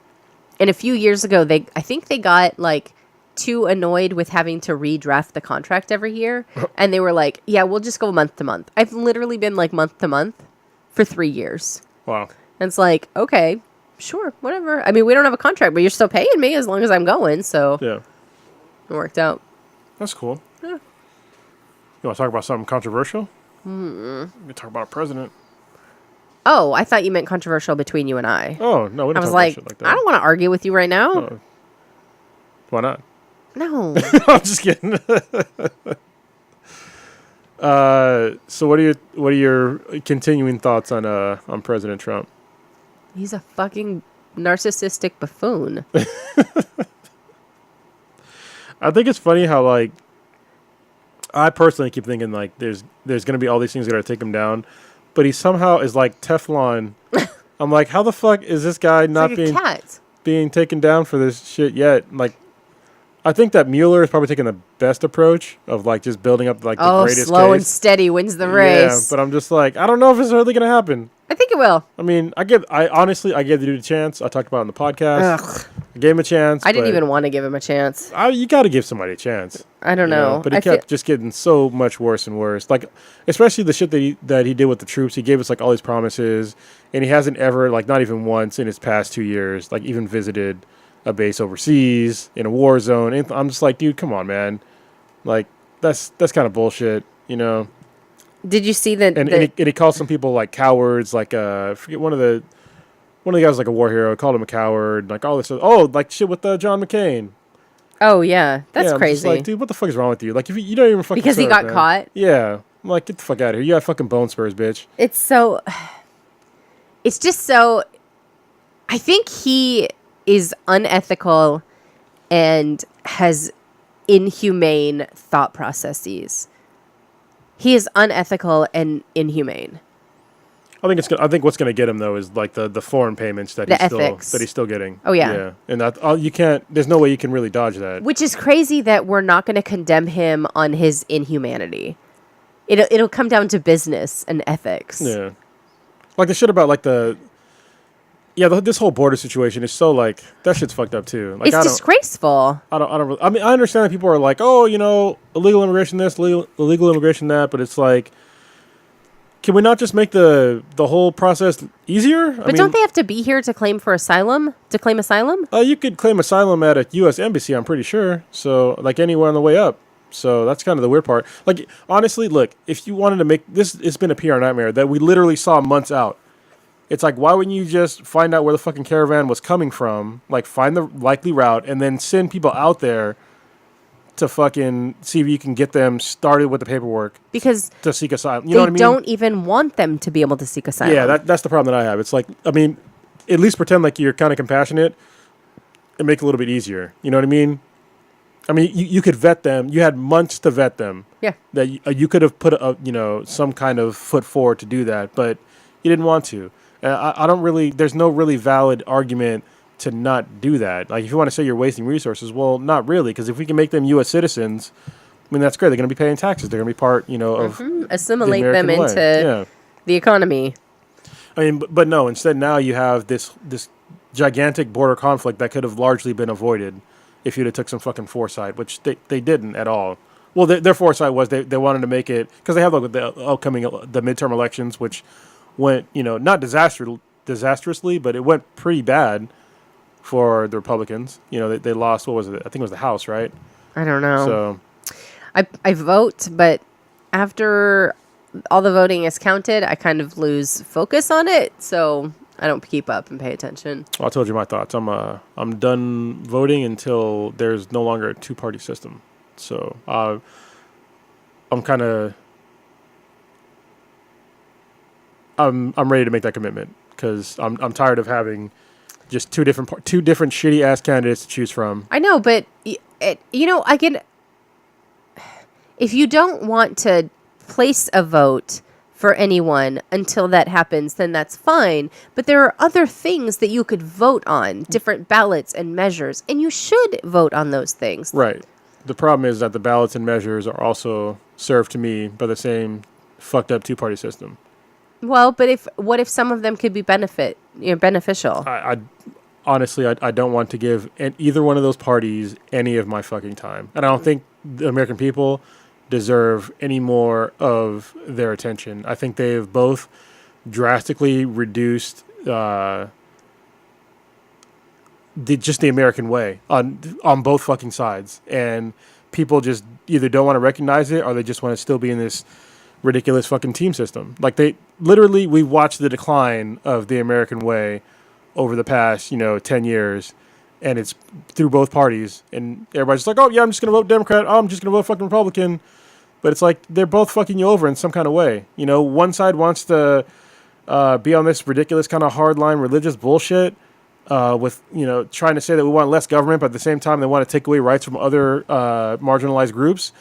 and a few years ago, I think they got like too annoyed with having to redraft the contract every year, and they were like, yeah, we'll just go month to month. I've literally been like month to month for 3 years. Wow. And it's like, okay, sure, whatever. I mean, we don't have a contract, but you're still paying me as long as I'm going. So Yeah. it worked out. That's cool. Yeah. You want to talk about something controversial? We can talk about a president. Oh, I thought you meant controversial between you and I. Oh, no, we don't I was talk like, about shit like that. I don't want to argue with you right now. Oh. Why not? No. I'm just kidding. So what are your continuing thoughts on President Trump? He's a fucking narcissistic buffoon. I think it's funny how like I personally keep thinking like there's gonna be all these things that are take him down, but he somehow is like Teflon. I'm like, how the fuck is this guy not like a cat. being taken down for this shit yet? Like, I think that Mueller is probably taking the best approach of like just building up like the greatest slow case. and steady wins the race. Yeah, but I'm just like, I don't know if it's really gonna happen. I think it will. I mean, I gave the dude a chance. I talked about it on the podcast. Ugh. I gave him a chance. I didn't even want to give him a chance. You got to give somebody a chance. I don't you know. But he kept just getting so much worse and worse. Like, especially the shit that he did with the troops. He gave us like all these promises, and he hasn't ever, like, not even once in his past 2 years, like, even visited a base overseas in a war zone. And I'm just like, dude, come on, man. Like, that's kind of bullshit, you know. Did you see that? And he called some people like cowards. Like, I forget one of the guys was like a war hero. Called him a coward. Like all this. Oh, like shit with John McCain. Oh yeah, that's I'm crazy. just like, dude, what the fuck is wrong with you? Like, if you don't even fucking because he serve, got man. caught. Yeah, I'm like, get the fuck out of here. You got fucking bone spurs, bitch. It's so. It's just so. I think he is unethical and has inhumane thought processes. He is unethical and inhumane. I think what's gonna get him though is like the foreign payments that he's still getting. Oh yeah. And that you can't. There's no way you can really dodge that. Which is crazy that we're not going to condemn him on his inhumanity. It'll come down to business and ethics. Yeah. Like the shit about like this whole border situation is so like that shit's fucked up too. Like, it's disgraceful. I don't really, I mean, I understand that people are like, oh, you know, illegal immigration this, illegal immigration that, but it's like, can we not just make the whole process easier? But don't they have to be here to claim asylum? You could claim asylum at a U.S. embassy, I'm pretty sure. So, like anywhere on the way up. So that's kind of the weird part. Like, honestly, look, if you wanted to make this, it's been a PR nightmare that we literally saw months out. It's like, why wouldn't you just find out where the fucking caravan was coming from, like find the likely route, and then send people out there to fucking see if you can get them started with the paperwork because to seek asylum. You know what I mean? They don't even want them to be able to seek asylum. Yeah, that's the problem that I have. It's like, I mean, at least pretend like you're kind of compassionate and make it a little bit easier. You know what I mean? I mean, you could vet them. You had months to vet them. Yeah. That you could have put some kind of foot forward to do that, but you didn't want to. I don't really. There's no really valid argument to not do that. Like, if you want to say you're wasting resources, well, not really, because if we can make them U.S. citizens, I mean, that's great. They're going to be paying taxes. They're going to be part, of assimilate the them American into the economy. I mean, but no. Instead, now you have this gigantic border conflict that could have largely been avoided if you'd have took some fucking foresight, which they didn't at all. Well, their foresight was they wanted to make it because they have like the upcoming the midterm elections, which went not disastrously, but it went pretty bad for the Republicans. They lost. What was it? I think it was the House, right? I don't know. So I vote, but after all the voting is counted, I kind of lose focus on it. So I don't keep up and pay attention. Well, I told you my thoughts. I'm done voting until there's no longer a two-party system. So I'm kind of I'm ready to make that commitment because I'm tired of having just two different shitty ass candidates to choose from. I know, but I can. If you don't want to place a vote for anyone until that happens, then that's fine. But there are other things that you could vote on, different ballots and measures, and you should vote on those things. Right. The problem is that the ballots and measures are also served to me by the same fucked up two-party system. Well, but what if some of them could be beneficial? I honestly, I don't want to give either one of those parties any of my fucking time. And I don't think the American people deserve any more of their attention. I think they have both drastically reduced the American way on both fucking sides. And people just either don't want to recognize it or they just want to still be in this ridiculous fucking team system. Like we've watched the decline of the American way over the past, 10 years, and it's through both parties. And everybody's like, oh, yeah, I'm just going to vote Democrat. Oh, I'm just going to vote fucking Republican. But it's like they're both fucking you over in some kind of way. One side wants to be on this ridiculous kind of hardline religious bullshit with, trying to say that we want less government, but at the same time they want to take away rights from other marginalized groups.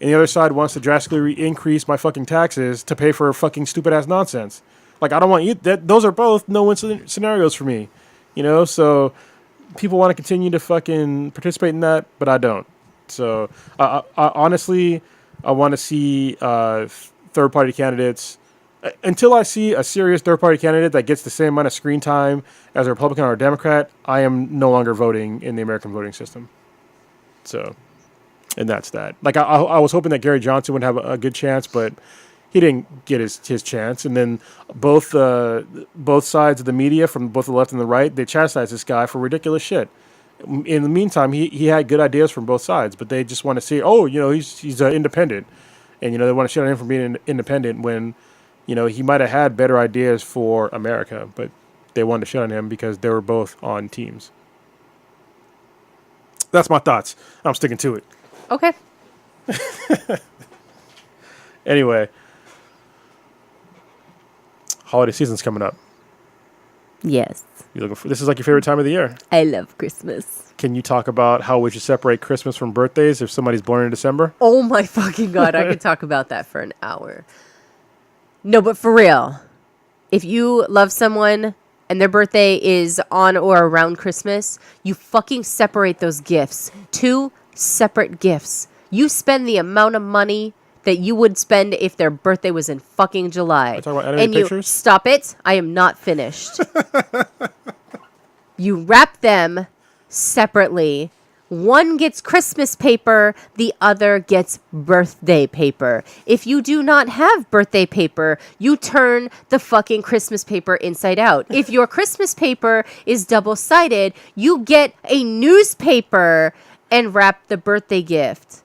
And the other side wants to drastically increase my fucking taxes to pay for fucking stupid-ass nonsense. Like, I don't want you... Those are both no-win scenarios for me. So people want to continue to fucking participate in that, but I don't. So, I honestly, I want to see third-party candidates... Until I see a serious third-party candidate that gets the same amount of screen time as a Republican or a Democrat, I am no longer voting in the American voting system. So... And that's that. Like, I was hoping that Gary Johnson would have a good chance, but he didn't get his chance. And then both sides of the media, from both the left and the right, they chastised this guy for ridiculous shit. In the meantime, he had good ideas from both sides, but they just want to see, he's independent. And, they want to shit on him for being independent when, he might have had better ideas for America, but they wanted to shit on him because they were both on teams. That's my thoughts. I'm sticking to it. Okay. Anyway, holiday season's coming up. Yes. This is like your favorite time of the year. I love Christmas. Can you talk about how we should separate Christmas from birthdays if somebody's born in December? Oh my fucking God. I could talk about that for an hour. No, but for real, if you love someone and their birthday is on or around Christmas, you fucking separate those gifts. 2 separate gifts. You spend the amount of money that you would spend if their birthday was in fucking July. Talking about animated pictures? Stop it. I am not finished. You wrap them separately. One gets Christmas paper, the other gets birthday paper. If you do not have birthday paper, you turn the fucking Christmas paper inside out. If your Christmas paper is double-sided, you get a newspaper and wrap the birthday gift.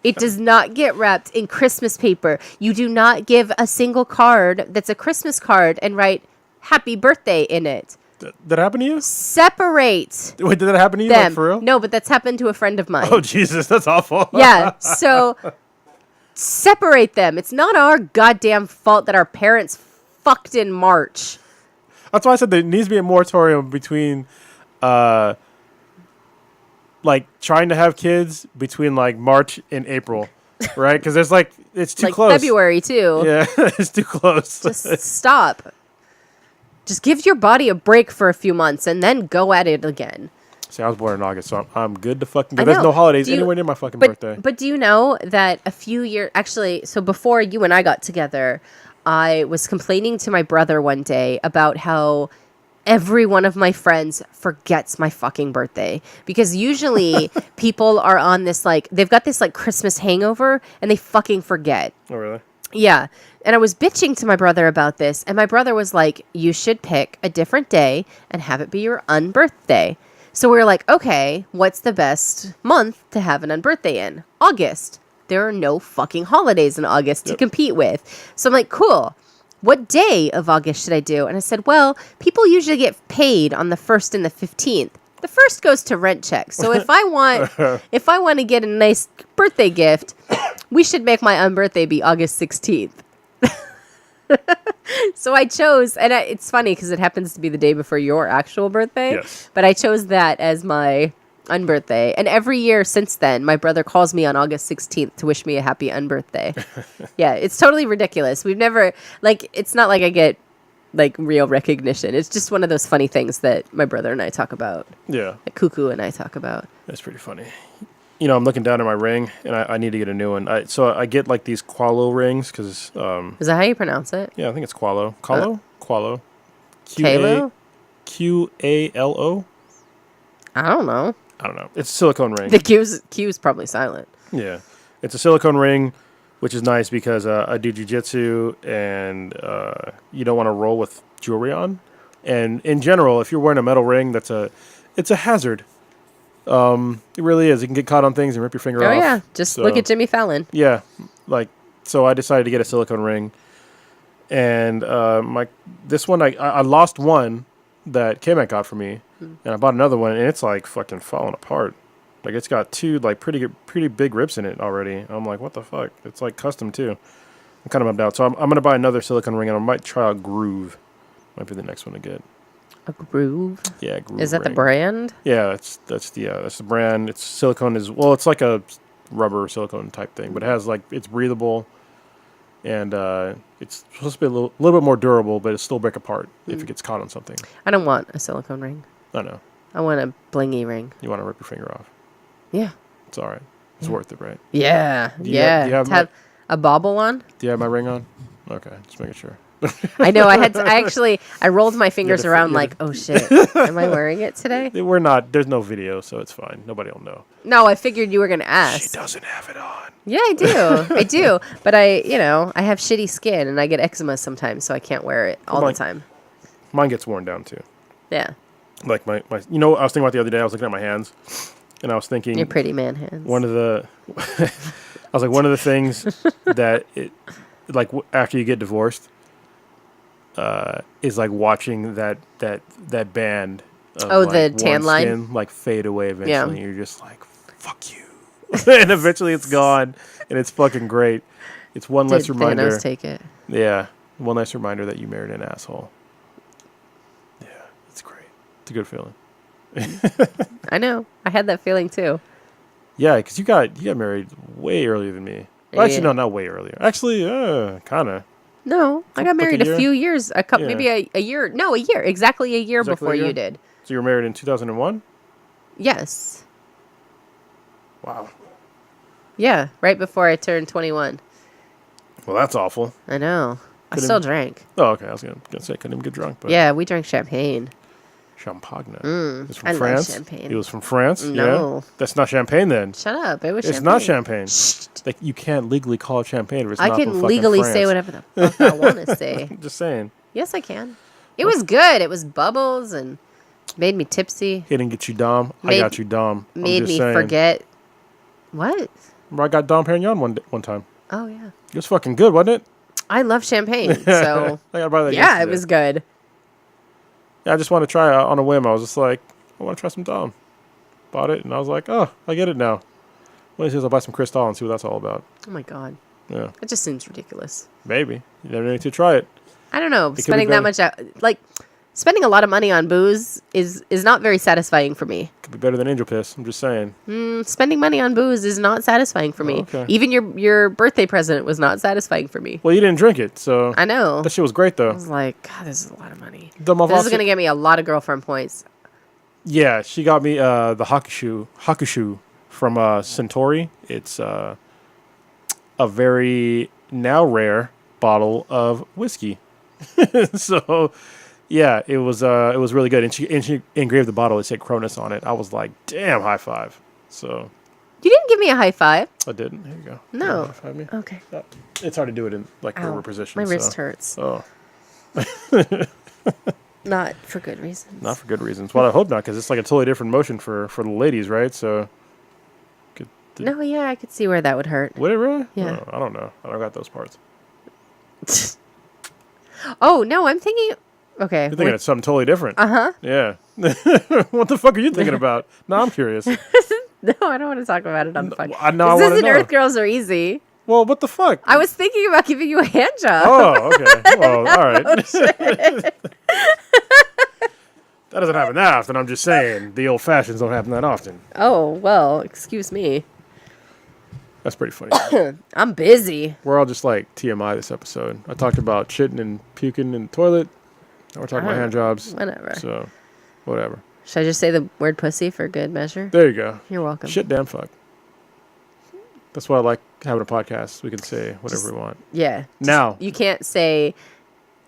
It does not get wrapped in Christmas paper. You do not give a single card that's a Christmas card and write happy birthday in it. Did that happen to you? Separate. Wait, did that happen to you? Them. Like, for real? No, but that's happened to a friend of mine. Oh, Jesus, that's awful. Yeah, so separate them. It's not our goddamn fault that our parents fucked in March. That's why I said there needs to be a moratorium between, trying to have kids between, March and April, right? Because there's, it's too close. February, too. Yeah, it's too close. Just stop. Just give your body a break for a few months and then go at it again. See, I was born in August, so I'm good to fucking go. There's no holidays anywhere near my fucking birthday. But do you know that a few years... Actually, so before you and I got together, I was complaining to my brother one day about how every one of my friends forgets my fucking birthday. Because usually people are on this, they've got this, Christmas hangover, and they fucking forget. Oh, really? Yeah. And I was bitching to my brother about this, and my brother was like, you should pick a different day and have it be your unbirthday. So we were like, okay, what's the best month to have an unbirthday in? August. there are no fucking holidays in August to compete with. So I'm like, cool. What day of August should I do? And I said, well, people usually get paid on the 1st and the 15th. The first goes to rent checks. So if I want to get a nice birthday gift, we should make my unbirthday be August 16th. So I chose, and it's funny because it happens to be the day before your actual birthday. Yes. But I chose that as my unbirthday. And every year since then, my brother calls me on August 16th to wish me a happy unbirthday. Yeah, it's totally ridiculous. We've never, like, it's not like I get, like, real recognition. It's just one of those funny things that my brother and I talk about. Yeah. That Cuckoo and I talk about. That's pretty funny. You know, I'm looking down at my ring, and I need to get a new one. So I get, like, these Qualo rings, because... Is that how you pronounce it? Yeah, I think it's Qualo. Qualo? Qualo. Kalo? Qalo? I don't know. I don't know. It's a silicone ring. The Q's probably silent. Yeah. It's a silicone ring, which is nice because I do jiu-jitsu, and you don't want to roll with jewelry on. And in general, if you're wearing a metal ring, it's a hazard. It really is. You can get caught on things and rip your finger off. Oh, yeah. Just look at Jimmy Fallon. Yeah. Like, so I decided to get a silicone ring. And this one, I lost one that KMac got for me. And I bought another one, and it's, like, fucking falling apart. Like, it's got two, like, pretty big rips in it already. I'm like, what the fuck? It's, like, custom, too. I'm kind of bummed out. So I'm going to buy another silicone ring, and I might try a Groove. Might be the next one to get. A Groove? Yeah, Groove. Is that ring. the brand? Yeah, that's the brand. It's silicone it's like a rubber silicone type thing, but it has like it's breathable, and it's supposed to be a little bit more durable, but it'll still break apart if it gets caught on something. I don't want a silicone ring. I know. I want a blingy ring. You want to rip your finger off? Yeah. It's all right. It's worth it, right? Yeah. Do you have a bauble on? Do you have my ring on? Okay, just making sure. I know. I rolled my fingers around like, oh shit, am I wearing it today? We're not. There's no video, so it's fine. Nobody will know. No, I figured you were gonna ask. She doesn't have it on. Yeah, I do. I do. But I have shitty skin and I get eczema sometimes, so I can't wear it all the time. Mine gets worn down too. Yeah. Like my, I was thinking about the other day. I was looking at my hands, and I was thinking your pretty man hands. One of the things that after you get divorced, is like watching that band. Of, the tan line, skin, like fade away eventually. Yeah. And you're just like, fuck you, and eventually it's gone, and it's fucking great. It's one less reminder. Thanos take it? Yeah, one less reminder that you married an asshole. Yeah, it's great. It's a good feeling. I know. I had that feeling too. Yeah, because you got married way earlier than me. Well, actually, no, not way earlier. Actually, kind of. No, I got married a few years, maybe a year. No, a year. Exactly a year before you did. So you were married in 2001? Yes. Wow. Yeah, right before I turned 21. Well, that's awful. I know. I still drank. Oh, okay. I was gonna say I couldn't even get drunk. But yeah, we drank champagne. Champagne. He's from France. Love champagne. He was from France. No, yeah? That's not champagne then. Shut up! It was. It's champagne. Not champagne. Shh. Like you can't legally call it champagne if it's I not can from legally France. say whatever the fuck I want to say. Just saying. Yes, I can. It was good. It was bubbles and made me tipsy. He didn't get you Dom. I got you Dom. Made me forget. What? I got Dom Perignon one time. Oh yeah. It was fucking good, wasn't it? I love champagne, so I gotta buy that. Yeah, yesterday. it was good. Yeah, I just want to try it on a whim. I was just like, I want to try some Dom. Bought it, and I was like, oh, I get it now. What is this? I'll buy some Cristal and see what that's all about. Oh my god. Yeah. It just seems ridiculous. Maybe. You never need to try it. I don't know. Spending that much, spending a lot of money on booze is not very satisfying for me. Could be better than angel piss. I'm just saying. Spending money on booze is not satisfying for me. Okay. Even your birthday present was not satisfying for me. Well, you didn't drink it, so. I know. That shit was great, though. I was like, God, this is a lot of money. This is going to get me a lot of girlfriend points. Yeah, she got me the Hakushu from Centauri. It's a very now rare bottle of whiskey. So, yeah, it was really good. And she engraved the bottle. It said Kr0nus on it. I was like, damn, high five. So. You didn't give me a high five. I didn't. Here you go. No. High five me. Okay. It's hard to do it in like lower position. My wrist hurts. Oh. Not for good reasons. Not for good reasons. Well, I hope not, because it's like a totally different motion for the ladies, right? So, could No, yeah, I could see where that would hurt. Would it really? Yeah. Oh, I don't know. I don't got those parts. Oh, no, I'm thinking... Okay. You're thinking of something totally different. Uh-huh. Yeah. What the fuck are you thinking about? No, I'm curious. No, I don't want to talk about it on the podcast. I know. I want This to isn't know. Earth Girls Are Easy. Well, what the fuck? I was thinking about giving you a hand job. Oh, okay. Well, all right. That doesn't happen that often. I'm just saying the old fashions don't happen that often. Oh, well, excuse me. That's pretty funny. I'm busy. We're all just like TMI this episode. I talked about shitting and puking in the toilet. Now we're talking about hand jobs. Whatever. So, whatever. Should I just say the word pussy for good measure? There you go. You're welcome. Shit, damn, fuck. That's why I like having a podcast. We can say whatever we want. Yeah. Now. You can't say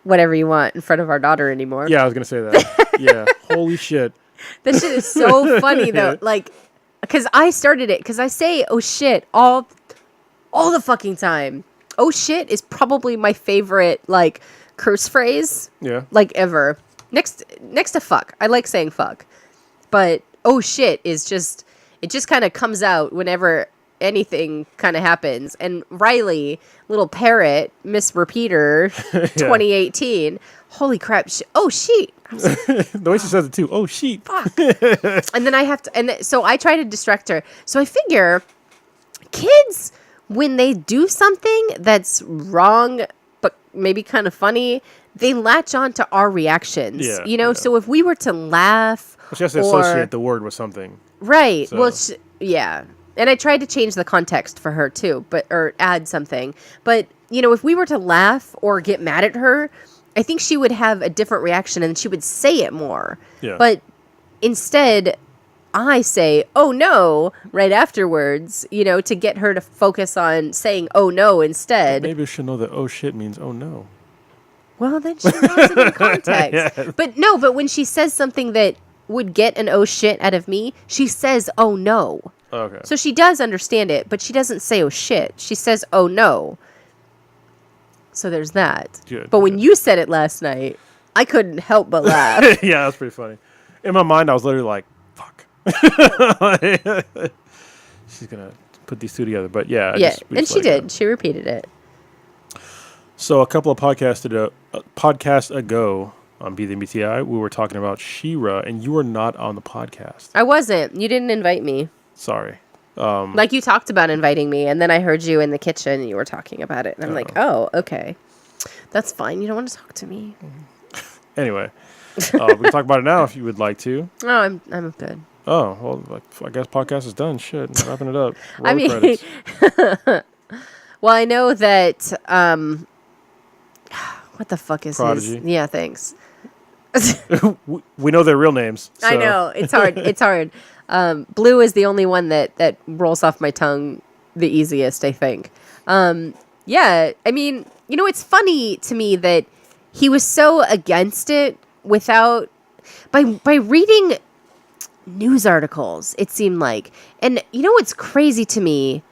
whatever you want in front of our daughter anymore. Yeah, I was going to say that. Yeah. Holy shit. That shit is so funny, though. Like, because I started it, because I say, oh, shit, all the fucking time. Oh, shit is probably my favorite, like, curse phrase. Yeah. Like, ever. Next to fuck. I like saying fuck. But, oh, shit is just, it just kind of comes out whenever anything kind of happens. And Riley, little parrot, Miss Repeater, 2018, holy crap. Oh, shit. The way she says it too. Oh, sheep. Fuck. And then I have to, and so I try to distract her. So I figure kids, when they do something that's wrong, but maybe kind of funny, they latch on to our reactions. Yeah, you know, yeah. so if we were to laugh, She has to associate the word with something. right. So. Well, yeah. And I tried to change the context for her too, or add something. But, you know, if we were to laugh or get mad at her, I think she would have a different reaction and she would say it more. Yeah. But instead, I say, oh no, right afterwards, you know, to get her to focus on saying, oh no, instead. Maybe you should know that oh shit means oh no. Well, then she knows it in context. Yeah. But when she says something that would get an oh shit out of me, she says, oh no. Okay. So she does understand it, but she doesn't say oh shit. She says, oh no. So there's that. Good, but when you said it last night, I couldn't help but laugh. Yeah, that's pretty funny. In my mind, I was literally like, fuck. She's going to put these two together. But yeah. And she did. She repeated it. So a couple of podcasts ago on Be the BTI, we were talking about She-Ra, and you were not on the podcast. I wasn't. You didn't invite me. Sorry. Like you talked about inviting me, and then I heard you in the kitchen and you were talking about it. And I'm like, oh, okay. That's fine. You don't want to talk to me. Anyway, we can talk about it now if you would like to. Oh, I'm good. Oh, well, I guess podcast is done. Shit, I'm wrapping it up. I mean, credits. well, I know that, what the fuck is Prodigy. his? Yeah, thanks. We know their real names. So. I know. It's hard. It's hard. Blue is the only one that rolls off my tongue the easiest, I think. Yeah, I mean, you know, it's funny to me that he was so against it by reading news articles, it seemed like. And you know what's crazy to me?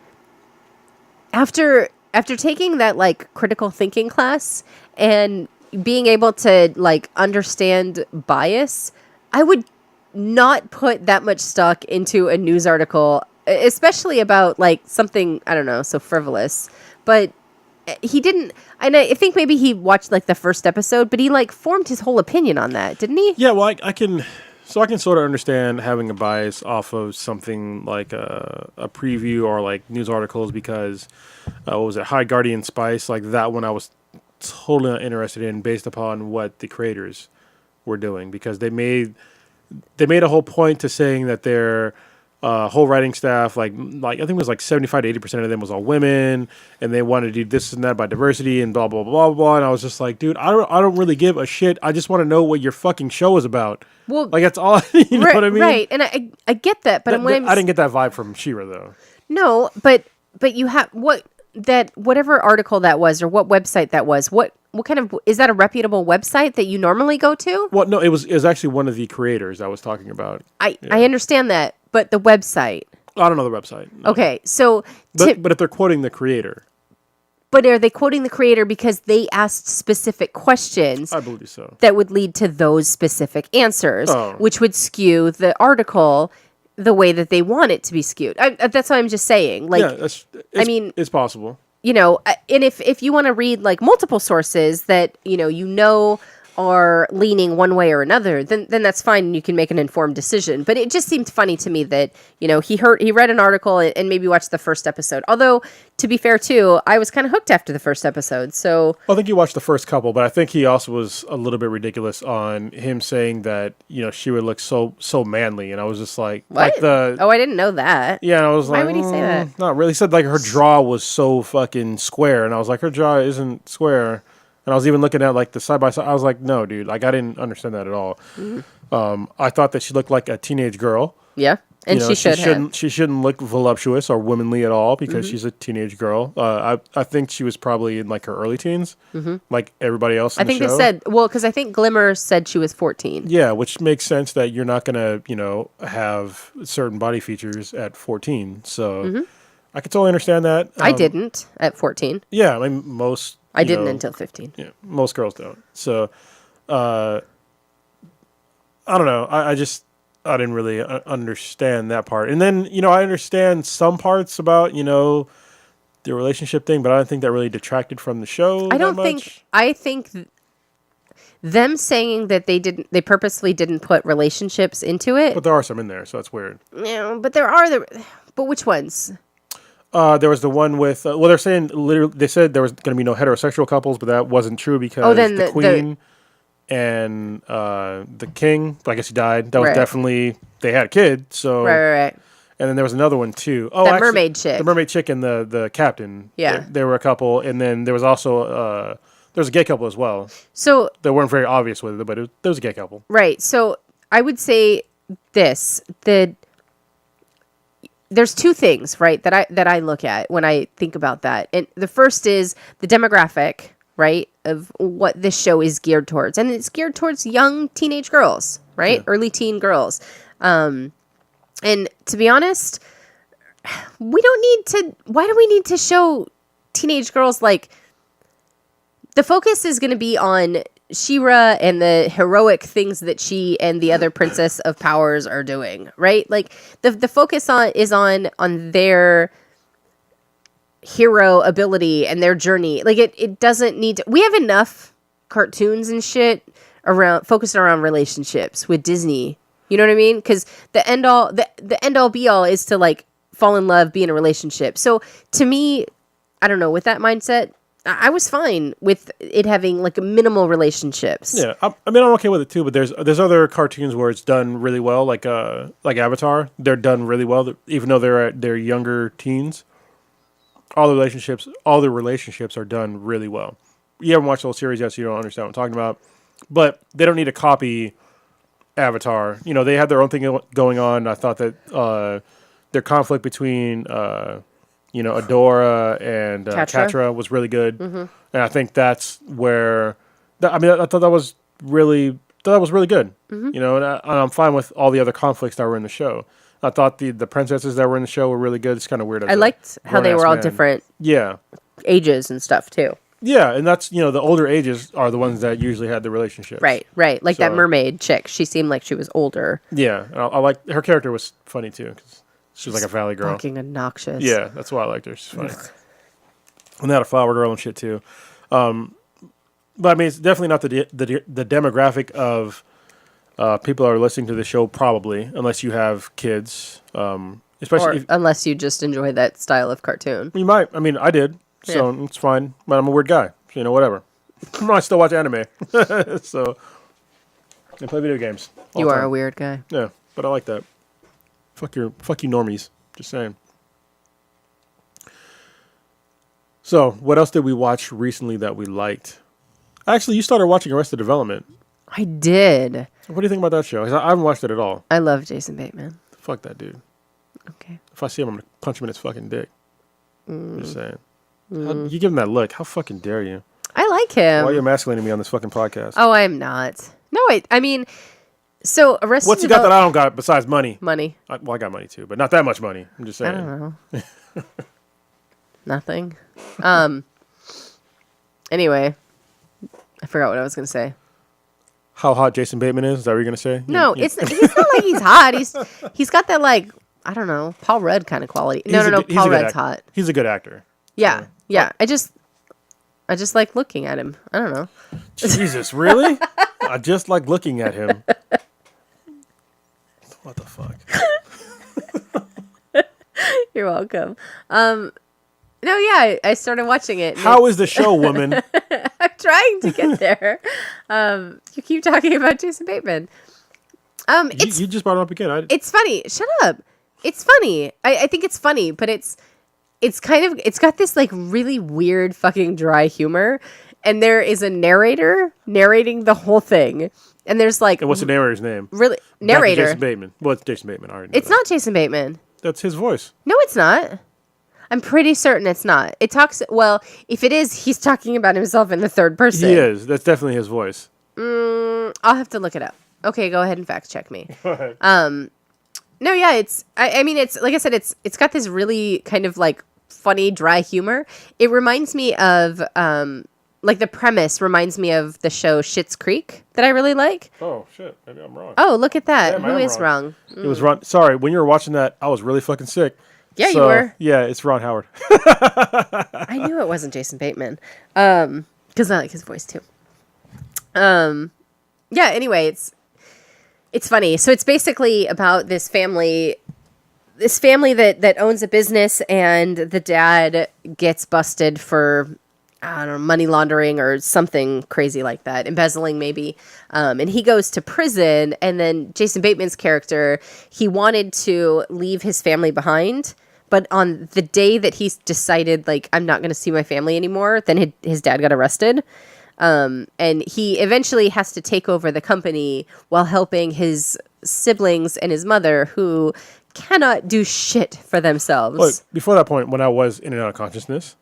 After taking that, like, critical thinking class and being able to, like, understand bias, I would not put that much stock into a news article, especially about, like, something, I don't know, so frivolous. But he didn't, and I think maybe he watched, like, the first episode, but he, like, formed his whole opinion on that, didn't he? Yeah, well, I can sort of understand having a bias off of something like a preview or, like, news articles because, what was it, High Guardian Spice, like, that one I was totally not interested in based upon what the creators were doing because they made a whole point to saying that their whole writing staff, like I think it was like 75 to 80% of them was all women, and they wanted to do this and that by diversity and blah blah blah blah blah. And I was just like, dude, I don't really give a shit. I just want to know what your fucking show is about. Well, like that's all. You know what I mean? Right, and I get that, but I didn't get that vibe from She-Ra though. No, but you have whatever article that was or what website that was. What kind of, is that a reputable website that you normally go to? Well, no, it was actually one of the creators I was talking about. I understand that, but the website. I don't know the website. No. Okay, so but if they're quoting the creator. But are they quoting the creator because they asked specific questions? I believe so. That would lead to those specific answers, Oh. which would skew the article the way that they want it to be skewed. That's what I'm just saying. Like, it's possible. And if you want to read like multiple sources that are leaning one way or another, then that's fine, and you can make an informed decision. But it just seemed funny to me that he read an article and maybe watched the first episode. Although, to be fair too, I was kind of hooked after the first episode. So I think he watched the first couple, but I think he also was a little bit ridiculous on him saying that she would look so manly, and I was just like, what? I didn't know that. Yeah, and I was why like, would he say that? Not really. He said like her jaw was so fucking square, and I was like, her jaw isn't square. And I was even looking at like the side by side. I was like, no, dude, like I didn't understand that at all. Mm-hmm. I thought that she looked like a teenage girl. Yeah, and she shouldn't. She shouldn't look voluptuous or womanly at all because she's a teenage girl. I think she was probably in like her early teens, like everybody else. I think they said because I think Glimmer said she was 14. Yeah, which makes sense that you're not gonna have certain body features at 14. So I could totally understand that. I didn't at 14. Yeah, I mean most. I didn't until 15. Yeah, most girls don't. So, I don't know. I didn't really understand that part. And then, I understand some parts about, the relationship thing, but I don't think that really detracted from the show. I think them saying that they purposely didn't put relationships into it. But there are some in there, so that's weird. Yeah, but but which ones? There was the one with, they're saying literally, they said there was going to be no heterosexual couples, but that wasn't true because the queen and the king, I guess he died. That was definitely, they had a kid. So right. And then there was another one too. Oh, the mermaid chick. The mermaid chick and the captain. Yeah. There were a couple, and then there was also there was a gay couple as well. So they weren't very obvious with it, but there was a gay couple. Right. So I would say that there's two things, right, that I look at when I think about that. And the first is the demographic, right, of what this show is geared towards. And it's geared towards young teenage girls, right? Yeah. Early teen girls. And to be honest, why do we need to show teenage girls? Like, the focus is going to be on She-Ra and the heroic things that she and the other Princess of Powers are doing, right? Like the focus is on their hero ability and their journey. Like it doesn't need to. We have enough cartoons and shit focused around relationships with Disney. You know what I mean? Because the end all be all is to like fall in love, be in a relationship. So to me, I don't know, with that mindset, I was fine with it having like minimal relationships. Yeah, I mean, I'm okay with it too. But there's other cartoons where it's done really well, like Avatar. They're done really well, even though they're younger teens. All the relationships are done really well. You haven't watched the whole series yet, so you don't understand what I'm talking about. But they don't need to copy Avatar. They had their own thing going on. I thought that their conflict between Adora and Katra was really good, and I think that's where. I thought that was really good. And I'm fine with all the other conflicts that were in the show. I thought the princesses that were in the show were really good. It's kind of weird. I liked how they were all different. Yeah, ages and stuff too. Yeah, and that's the older ages are the ones that usually had the relationships. Right. Like that mermaid chick. She seemed like she was older. Yeah, I like her character was funny too because she was like a valley girl. Fucking obnoxious. Yeah, that's why I liked her. She's funny. And they had a flower girl and shit too. But I mean, it's definitely not the demographic of people that are listening to the show, probably, unless you have kids. Especially unless you just enjoy that style of cartoon. You might. I mean, I did, so it's fine. But I'm a weird guy, so, whatever. I still watch anime, so and play video games. You are a weird guy. Yeah, but I like that. Fuck you normies. Just saying. So, what else did we watch recently that we liked? Actually, you started watching Arrested Development. I did. What do you think about that show? 'Cause I haven't watched it at all. I love Jason Bateman. Fuck that dude. Okay. If I see him, I'm going to punch him in his fucking dick. Just saying. You give him that look. How fucking dare you? I like him. Why are you emasculating me on this fucking podcast? Oh, I'm not. No, I mean... So, Arrested What's he got that I don't got besides money? Money. I got money too, but not that much money. I'm just saying. I don't know. Nothing. Anyway, I forgot what I was going to say. How hot Jason Bateman is? Is that what you're gonna say? No, he's not like he's hot. He's got that like I don't know Paul Rudd kind of quality. No. Paul Rudd's hot. He's a good actor. Yeah, yeah. I just like looking at him. I don't know. Jesus, really? I just like looking at him. What the fuck? You're welcome. No, yeah, I started watching it. How is the show, woman? I'm trying to get there. You keep talking about Jason Bateman. You just brought him up again. It's funny. Shut up. It's funny. I think it's funny, but it's got this like really weird fucking dry humor, and there is a narrator narrating the whole thing, and there's like. And what's the narrator's name? Really, narrator. Jason Bateman. Well, it's Jason Bateman. I already know it's that. not Jason Bateman. That's his voice. No, it's not. I'm pretty certain it's not. It talks. Well, if it is, he's talking about himself in the third person. He is. That's definitely his voice. I'll have to look it up. Okay, go ahead and fact check me. Go ahead. No, yeah, it's. I mean, it's like I said, it's got this really kind of like funny, dry humor. It reminds me of like the premise reminds me of the show Schitt's Creek that I really like. Oh shit! Maybe I'm wrong. Oh, look at that. Yeah, Who is wrong? It was Ron. Sorry, when you were watching that, I was really fucking sick. Yeah, you were. Yeah, it's Ron Howard. I knew it wasn't Jason Bateman. Because I like his voice too. Yeah, anyway, it's funny. So it's basically about this family that owns a business, and the dad gets busted for I don't know, money laundering or something crazy like that, embezzling maybe. And he goes to prison, and then Jason Bateman's character, he wanted to leave his family behind, but on the day that he decided, like, I'm not going to see my family anymore, then his dad got arrested. And he eventually has to take over the company while helping his siblings and his mother, who cannot do shit for themselves. But before that point, when I was in and out of consciousness,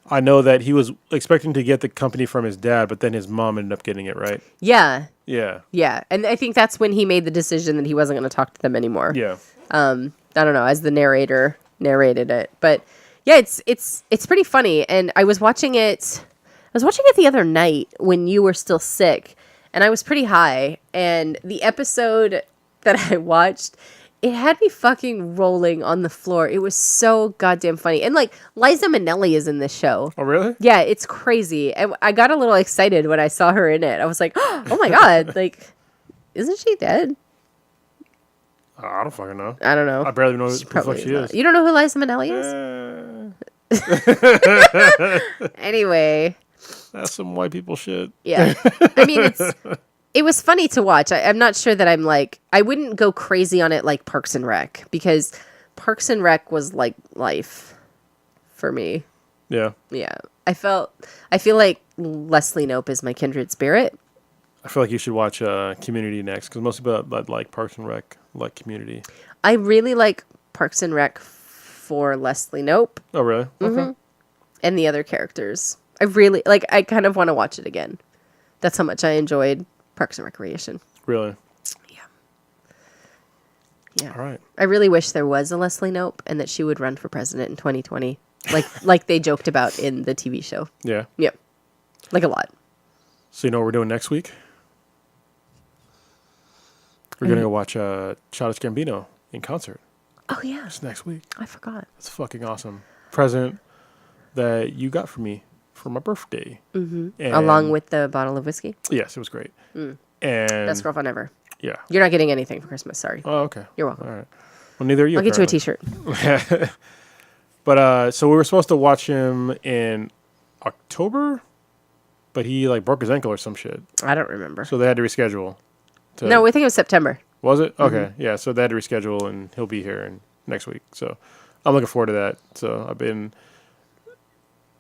I know that he was expecting to get the company from his dad, but then his mom ended up getting it, right? Yeah. Yeah. Yeah. And I think that's when he made the decision that he wasn't going to talk to them anymore. Yeah. I don't know, as the narrator narrated it. But yeah, it's pretty funny. And I was watching it the other night when you were still sick, and I was pretty high. And the episode that I watched, it had me fucking rolling on the floor. It was so goddamn funny. And like Liza Minnelli is in this show. Oh, really? Yeah, it's crazy. And I got a little excited when I saw her in it. I was like, oh my God, like, isn't she dead? I don't fucking know. I don't know. I barely know who the fuck she is. You don't know who Liza Minnelli is? Anyway. That's some white people shit. Yeah. I mean, it was funny to watch. I'm not sure that I'm like, I wouldn't go crazy on it like Parks and Rec, because Parks and Rec was like life for me. Yeah. Yeah. I feel like Leslie Knope is my kindred spirit. I feel like you should watch Community next, because most people that like Parks and Rec like Community. I really like Parks and Rec for Leslie Knope. Oh, really? Mm-hmm. Okay. And the other characters. I really, like, I kind of want to watch it again. That's how much I enjoyed Parks and Recreation. Really? Yeah. Yeah. All right. I really wish there was a Leslie Knope and that she would run for president in 2020. Like they joked about in the TV show. Yeah. Yep. Like a lot. So you know what we're doing next week? We're going to go watch Childish Gambino in concert. Oh, yeah. It's next week. I forgot. That's fucking awesome. Present that you got for me for my birthday. Mm-hmm. Along with the bottle of whiskey? Yes, it was great. And Best girlfriend ever. Yeah. You're not getting anything for Christmas, sorry. Oh, okay. You're welcome. All right. Well, neither are you. I'll get you a t-shirt. But so we were supposed to watch him in October, but he like broke his ankle or some shit. I don't remember. So they had to reschedule. No, we think it was September. Was it? Okay. Mm-hmm. Yeah, so they had to reschedule, and he'll be here next week. So I'm looking forward to that. So I've been...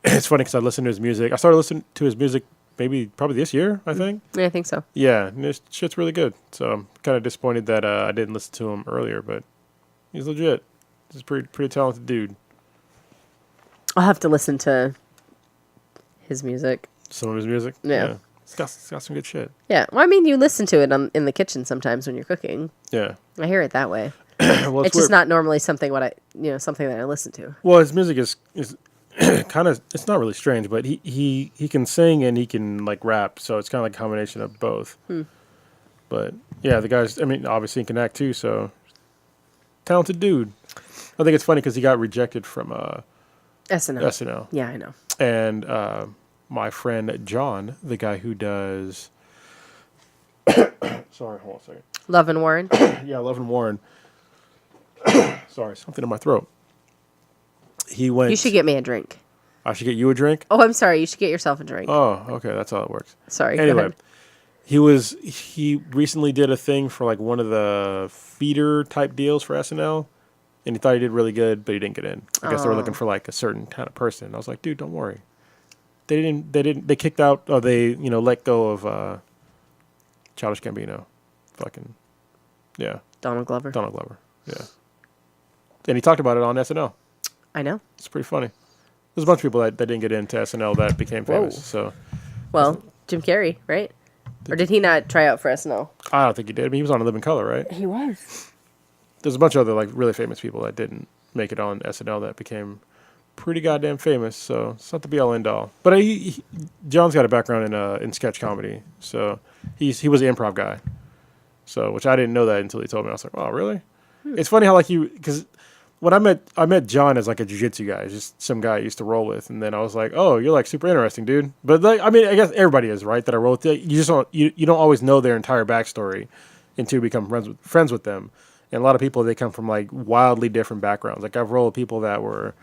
It's funny because I listened to his music. I started listening to his music probably this year, I think. Yeah, I think so. Yeah, and this shit's really good. So I'm kind of disappointed that I didn't listen to him earlier, but he's legit. He's a pretty talented dude. I'll have to listen to his music. Some of his music? Yeah. It's got some good shit. Yeah. Well, I mean, you listen to it in the kitchen sometimes when you're cooking. Yeah. I hear it that way. Well, it's just not normally something something that I listen to. Well, his music is kind of, it's not really strange, but he can sing and he can like rap, so it's kind of like a combination of both. But yeah, the guy's, I mean, obviously can act too, so talented dude. I think it's funny because he got rejected from SNL. SNL. Yeah, I know. And my friend John, the guy who does. Sorry, hold on a second. Love and Warren. Yeah, Love and Warren. Sorry, something in my throat. He went. You should get me a drink. I should get you a drink? Oh, I'm sorry. You should get yourself a drink. Oh, okay. That's how it works. Sorry. Go Anyway, ahead. he recently did a thing for like one of the feeder type deals for SNL, and he thought he did really good, but he didn't get in. I guess they were looking for like a certain kind of person. And I was like, dude, don't worry. They kicked out, or they, let go of Childish Gambino. Fucking, yeah. Donald Glover. Donald Glover, yeah. And he talked about it on SNL. I know. It's pretty funny. There's a bunch of people that didn't get into SNL that became famous. Whoa. So, Well, Jim Carrey, right? Or did he not try out for SNL? I don't think he did. I mean, he was on Living Color, right? He was. There's a bunch of other like really famous people that didn't make it on SNL that became pretty goddamn famous. So it's not the be all end all. But John's got a background in sketch comedy, so he was an improv guy. So which I didn't know that until he told me. I was like, oh really? It's funny how like because when I met John as like a jiu-jitsu guy, just some guy I used to roll with, and then I was like, oh, you're like super interesting, dude. But like, I mean, I guess everybody is, right, that I roll with. You just don't always know their entire backstory until you become friends with them. And a lot of people, they come from like wildly different backgrounds. Like I've rolled with people that were,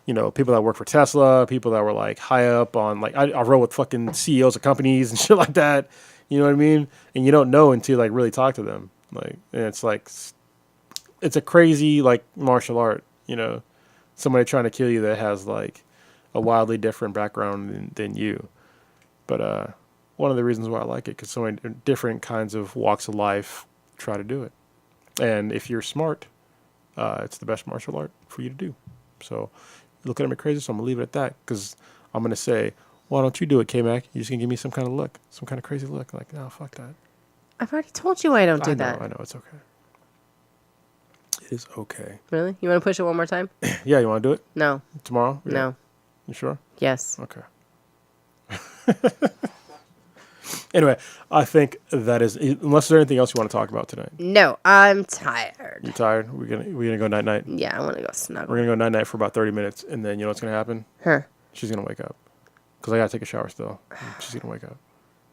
people that work for Tesla, people that were like high up on like I roll with fucking CEOs of companies and shit like that. You know what I mean? And you don't know until you like really talk to them. Like, and it's like. It's a crazy like martial art, somebody trying to kill you that has like a wildly different background than you. But one of the reasons why I like it, because so many different kinds of walks of life try to do it. And if you're smart, it's the best martial art for you to do. So you're looking at me crazy, so I'm going to leave it at that, because I'm going to say, why don't you do it, KMac? You're just going to give me some kind of look, some kind of crazy look. Like, no, fuck that. I've already told you I don't do that. I know, it's okay. It is okay. Really? You want to push it one more time? Yeah, you want to do it? No. Tomorrow? Yeah. No. You sure? Yes. Okay. Anyway, I think that is, unless there's anything else you want to talk about tonight. No, I'm tired. You tired? We're gonna go night night. Yeah, I want to go snuggle. We're gonna go night night for about 30 minutes, and then you know what's gonna happen? Huh. She's gonna wake up, because I gotta take a shower still. She's gonna wake up.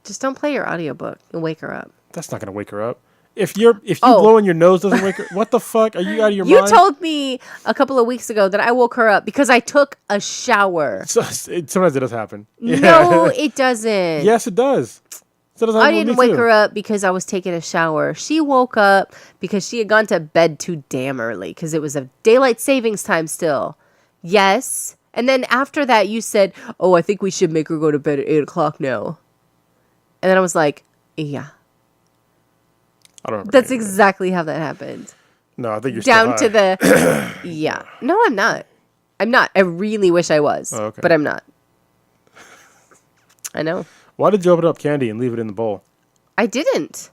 Just don't play your audiobook. You'll wake her up. That's not gonna wake her up. If you blowing your nose doesn't wake her, what the fuck? Are you out of your mind? You told me a couple of weeks ago that I woke her up because I took a shower. Sometimes it does happen. No, it doesn't. Yes, it does. I didn't wake her up because I was taking a shower. She woke up because she had gone to bed too damn early because it was a daylight savings time still. Yes. And then after that, you said, oh, I think we should make her go to bed at 8 o'clock now. And then I was like, yeah. I don't remember. That's exactly how that happened. No, I think you're down still high. to the yeah. No, I'm not. I really wish I was, but I'm not. I know. Why did you open up candy and leave it in the bowl? I didn't.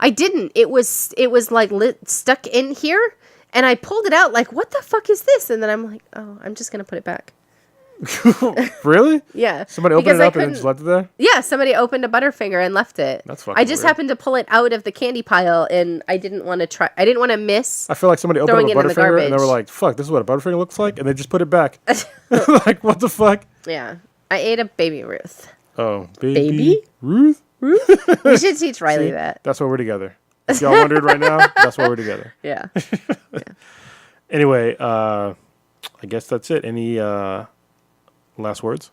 It was like stuck in here, and I pulled it out like, what the fuck is this? And then I'm like, oh, I'm just gonna put it back. Really? Yeah. Somebody opened it up and then just left it there? Yeah, somebody opened a Butterfinger and left it. That's fucking I just weird. happened to pull it out of the candy pile, and I didn't want to miss. I feel like somebody opened up a throwing it in the Butterfinger and they were garbage. like, fuck, this is what a Butterfinger looks like? And they just put it back. Like, what the fuck? Yeah. I ate a Baby Ruth. Oh, Baby? Ruth? We should teach Riley See? that. That's why we're together. If y'all wondered right now, that's why we're together. Yeah. Anyway, I guess that's it. Any last words?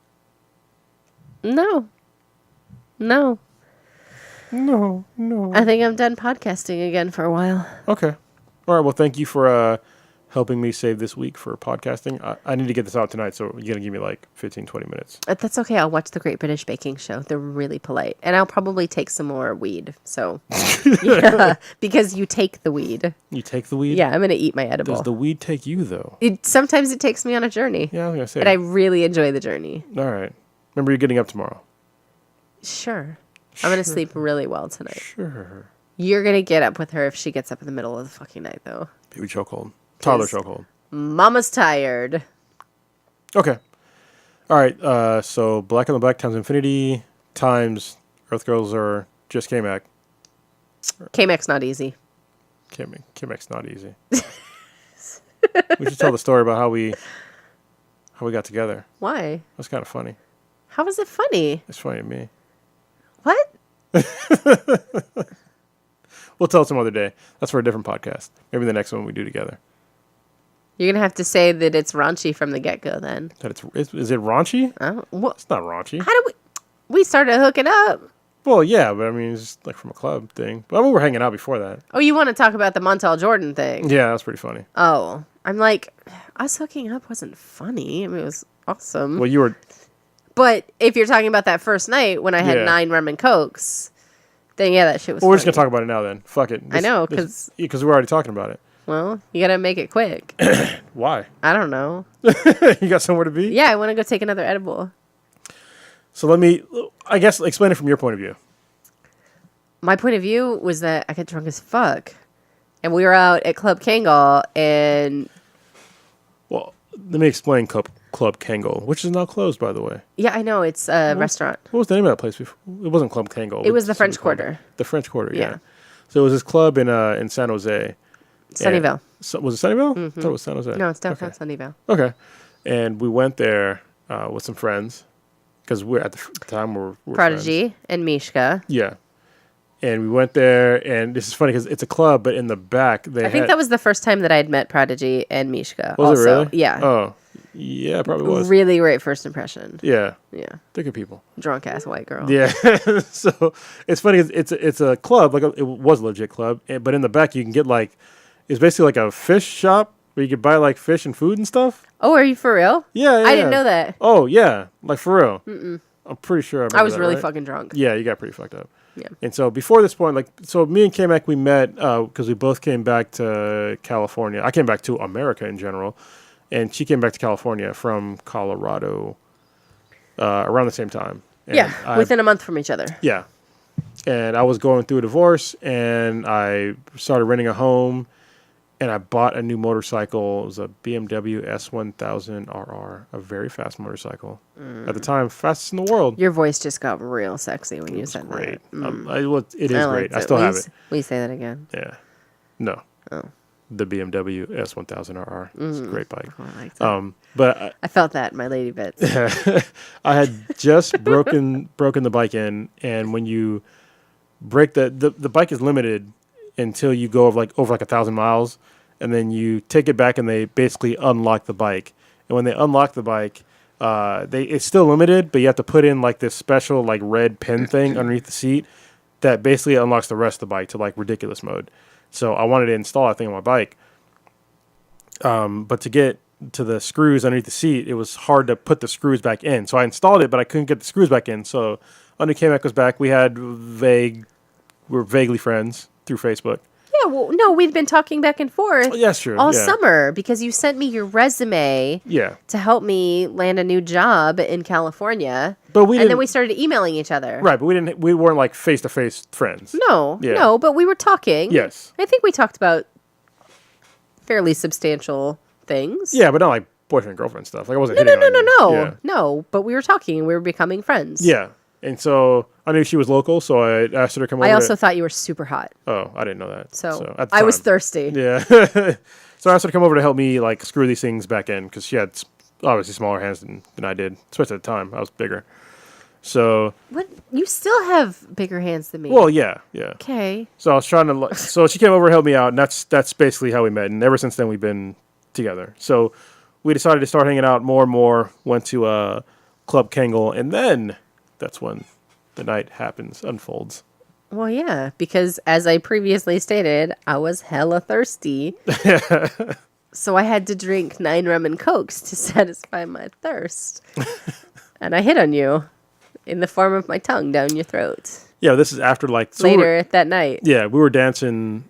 No. I think I'm done podcasting again for a while. Okay. All right. Well, thank you for helping me save this week for podcasting. I need to get this out tonight, so you're going to give me like 15, 20 minutes. That's okay. I'll watch the Great British Baking Show. They're really polite. And I'll probably take some more weed. So, yeah, because you take the weed. You take the weed? Yeah, I'm going to eat my edible. Does the weed take you, though? Sometimes it takes me on a journey. Yeah, I was going to say. And I really enjoy the journey. All right. Remember, you're getting up tomorrow. Sure. I'm going to sleep really well tonight. Sure. You're going to get up with her if she gets up in the middle of the fucking night, though. Baby chokehold. Toddler chokehold. Mama's tired. Okay. All right. So Black on the Black times Infinity times Earth Girls are just KMac. KMac's not easy. KMac's not easy. We should tell the story about how we got together. Why? That's kind of funny. How is it funny? It's funny to me. What? We'll tell it some other day. That's for a different podcast. Maybe the next one we do together. You're going to have to say that it's raunchy from the get-go then. That is it raunchy? What? It's not raunchy. How did we started hooking up? Well, yeah, but I mean, it's just like from a club thing. But we were hanging out before that. Oh, you want to talk about the Montel Jordan thing? Yeah, that's pretty funny. Oh, I'm like, us hooking up wasn't funny. I mean, it was awesome. Well, you were... But if you're talking about that first night when I had 9 rum and cokes, then yeah, that shit was Well, we're just funny. going to talk about it now then. Fuck it. I know, because... Because we're already talking about it. Well, you got to make it quick. Why? I don't know. You got somewhere to be? Yeah, I want to go take another edible. So let me, I guess, explain it from your point of view. My point of view was that I got drunk as fuck. And we were out at Club Kangal, and... Well, let me explain Club Kangal, which is now closed, by the way. Yeah, I know. It's a restaurant. What was the name of that place before? It wasn't Club Kangal. It was the French Quarter. The French Quarter, Yeah. So it was this club in San Jose. Sunnyvale. So, was it Sunnyvale? I thought it was San Jose. No, it's downtown Sunnyvale. Okay. And we went there with some friends because we're at the time we're Prodigy friends. and Mishka. Yeah. And we went there, and this is funny because it's a club, but in the back I think that was the first time that I had met Prodigy and Mishka. Was also. it really? Yeah. Oh, yeah, it probably was. Really great first impression. Yeah. Yeah. They're good people. Drunk ass white girl. Yeah. So it's funny. It's a club, it was a legit club, but in the back you can get it's basically like a fish shop where you could buy like fish and food and stuff. Oh, are you for real? Yeah. I didn't know that. Oh yeah, like for real. I'm pretty sure. I was really right? fucking drunk. Yeah, you got pretty fucked up. Yeah. And so before this point, so me and KMac, we met because we both came back to California. I came back to America in general, and she came back to California from Colorado around the same time. And Yeah, within a month from each other. Yeah. And I was going through a divorce, and I started renting a home, and I bought a new motorcycle. It was a BMW S1000RR, a very fast motorcycle. At the time, fastest in the world. Your voice just got real sexy when you said Great. that. It is great. I still have it. Will you say that again? Yeah. No. Oh. The BMW S1000RR. It's a great bike. Oh, I like that. But I felt that in my lady bits. I had just broken the bike in, and when you break the bike is limited until you go over 1,000 miles, and then you take it back and they basically unlock the bike. And when they unlock the bike, it's still limited, but you have to put in this special red pin thing underneath the seat that basically unlocks the rest of the bike to ridiculous mode. So I wanted to install that thing on my bike. But to get to the screws underneath the seat, it was hard to put the screws back in. So I installed it, but I couldn't get the screws back in. So under KMac was back. We were vaguely friends through Facebook. Yeah, well, no, we'd been talking back and forth Yeah, sure. all yeah. summer because you sent me your resume Yeah. to help me land a new job in California. But we and then didn't- we started emailing each other. Right, but we weren't face-to-face friends. No, Yeah. no, but we were talking. Yes. I think we talked about fairly substantial things. Yeah, but not like boyfriend girlfriend stuff. I wasn't No, hitting on you. Yeah. no. But we were talking and we were becoming friends. Yeah. And so I knew she was local, so I asked her to come over. I also thought you were super hot. Oh, I didn't know that. So at the I was time. thirsty. Yeah. So I asked her to come over to help me screw these things back in because she had obviously smaller hands than I did, especially at the time. I was bigger. So. What? You still have bigger hands than me. Well, yeah. Okay. So I was trying to. So she came over to help me out, and that's basically how we met. And ever since then, we've been together. So we decided to start hanging out more and more. Went to Club Kangal, and then that's when the night unfolds. Well, yeah, because as I previously stated, I was hella thirsty. So I had to drink 9 rum and cokes to satisfy my thirst. And I hit on you in the form of my tongue down your throat. Yeah, this is after later that night. Yeah, we were dancing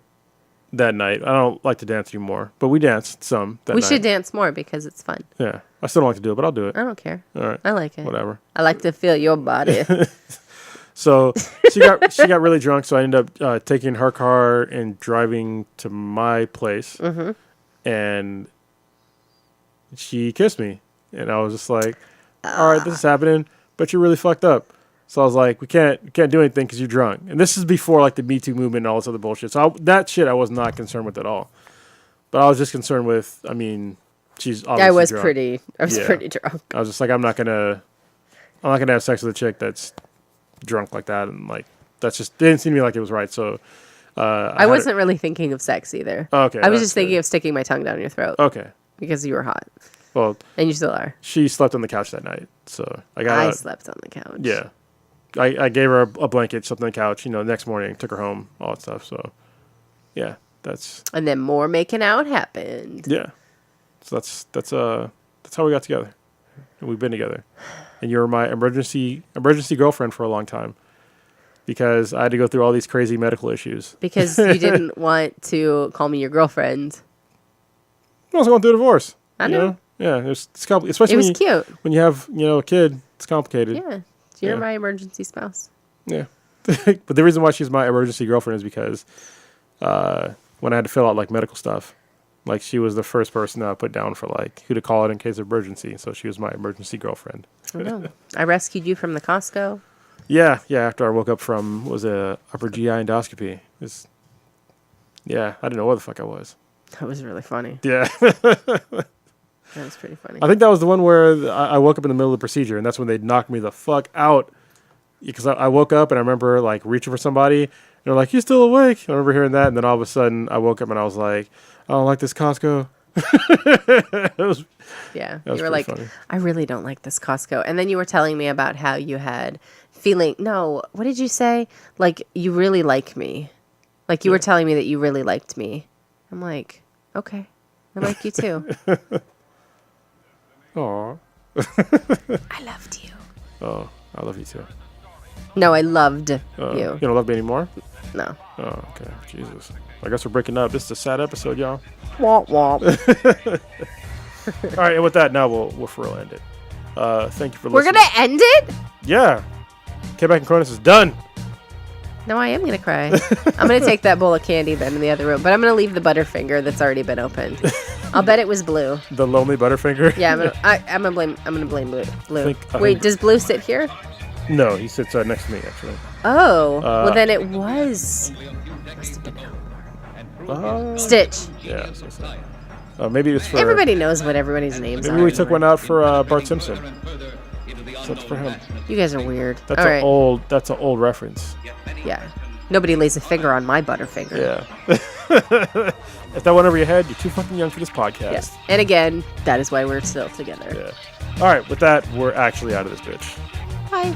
that night. I don't like to dance anymore, but we danced some that night. We should dance more because it's fun. Yeah, I still don't like to do it, but I'll do it. I don't care. All right. I like it. Whatever. I like to feel your body. So she got really drunk, so I ended up taking her car and driving to my place. Mm-hmm. And she kissed me. And I was just like, all right, this is happening, but you're really fucked up. So I was like, we can't do anything because you're drunk. And this is before like the Me Too movement and all this other bullshit. So that shit I was not concerned with at all. But I was just concerned with, I mean, she's obviously I was drunk. pretty drunk. I was just like, I'm not gonna have sex with a chick that's drunk like that, and like that's just didn't seem to me like it was right. So I wasn't really thinking of sex either. Okay, I was just thinking of sticking my tongue down your throat. Okay. Because you were hot. Well, and you still are. She slept on the couch that night, so I slept on the couch. Yeah. I gave her a blanket, slept on the couch. Next morning, took her home, all that stuff. So, yeah, that's. And then more making out happened. Yeah, so that's how we got together, and we've been together. And you were my emergency girlfriend for a long time, because I had to go through all these crazy medical issues. Because you didn't want to call me your girlfriend. I was going through a divorce. I know. Yeah, it's complicated. Especially it was cute when you have a kid. It's complicated. Yeah. You're my emergency spouse. Yeah. But the reason why she's my emergency girlfriend is because when I had to fill out like medical stuff, like she was the first person that I put down for like who to call it in case of emergency. So she was my emergency girlfriend. I know. I rescued you from the Costco. Yeah. After I woke up from a upper GI endoscopy. I didn't know where the fuck I was. That was really funny. Yeah. That was pretty funny. I think that was the one where I woke up in the middle of the procedure, and that's when they knocked me the fuck out. Because I woke up, and I remember, like, reaching for somebody, and they're like, you still awake? I remember hearing that, and then all of a sudden, I woke up, and I was like, I don't like this Costco. You were like, funny. I really don't like this Costco. And then you were telling me about how you had what did you say? Like, you really like me. Like, you were telling me that you really liked me. I'm like, okay, I like you too. Aww. I loved you. Oh, I love you too. No, I loved you. You don't love me anymore? No. Oh, okay. Jesus. I guess we're breaking up. This is a sad episode, y'all. Womp womp. All right, and with that, now we'll for real end it. Thank you for listening. We're going to end it? Yeah. KMac and Kr0nus is done. No, I am going to cry. I'm going to take that bowl of candy then in the other room, but I'm going to leave the Butterfinger that's already been opened. I'll bet it was Blue. The lonely Butterfinger? Yeah, I'm going to blame Blue. Wait, does Blue sit here? No, he sits next to me, actually. Oh, well then it was. Must have been Stitch. Yeah. Maybe it was for. Everybody knows what everybody's names are. Maybe we took one out for Bart Simpson. So it's for him. You guys are weird. That's That's an old reference. Yeah. Nobody lays a finger on my Butterfinger. Yeah. If that went over your head, you're too fucking young for this podcast. Yeah. And again, that is why we're still together. Yeah. All right. With that, we're actually out of this bitch. Bye.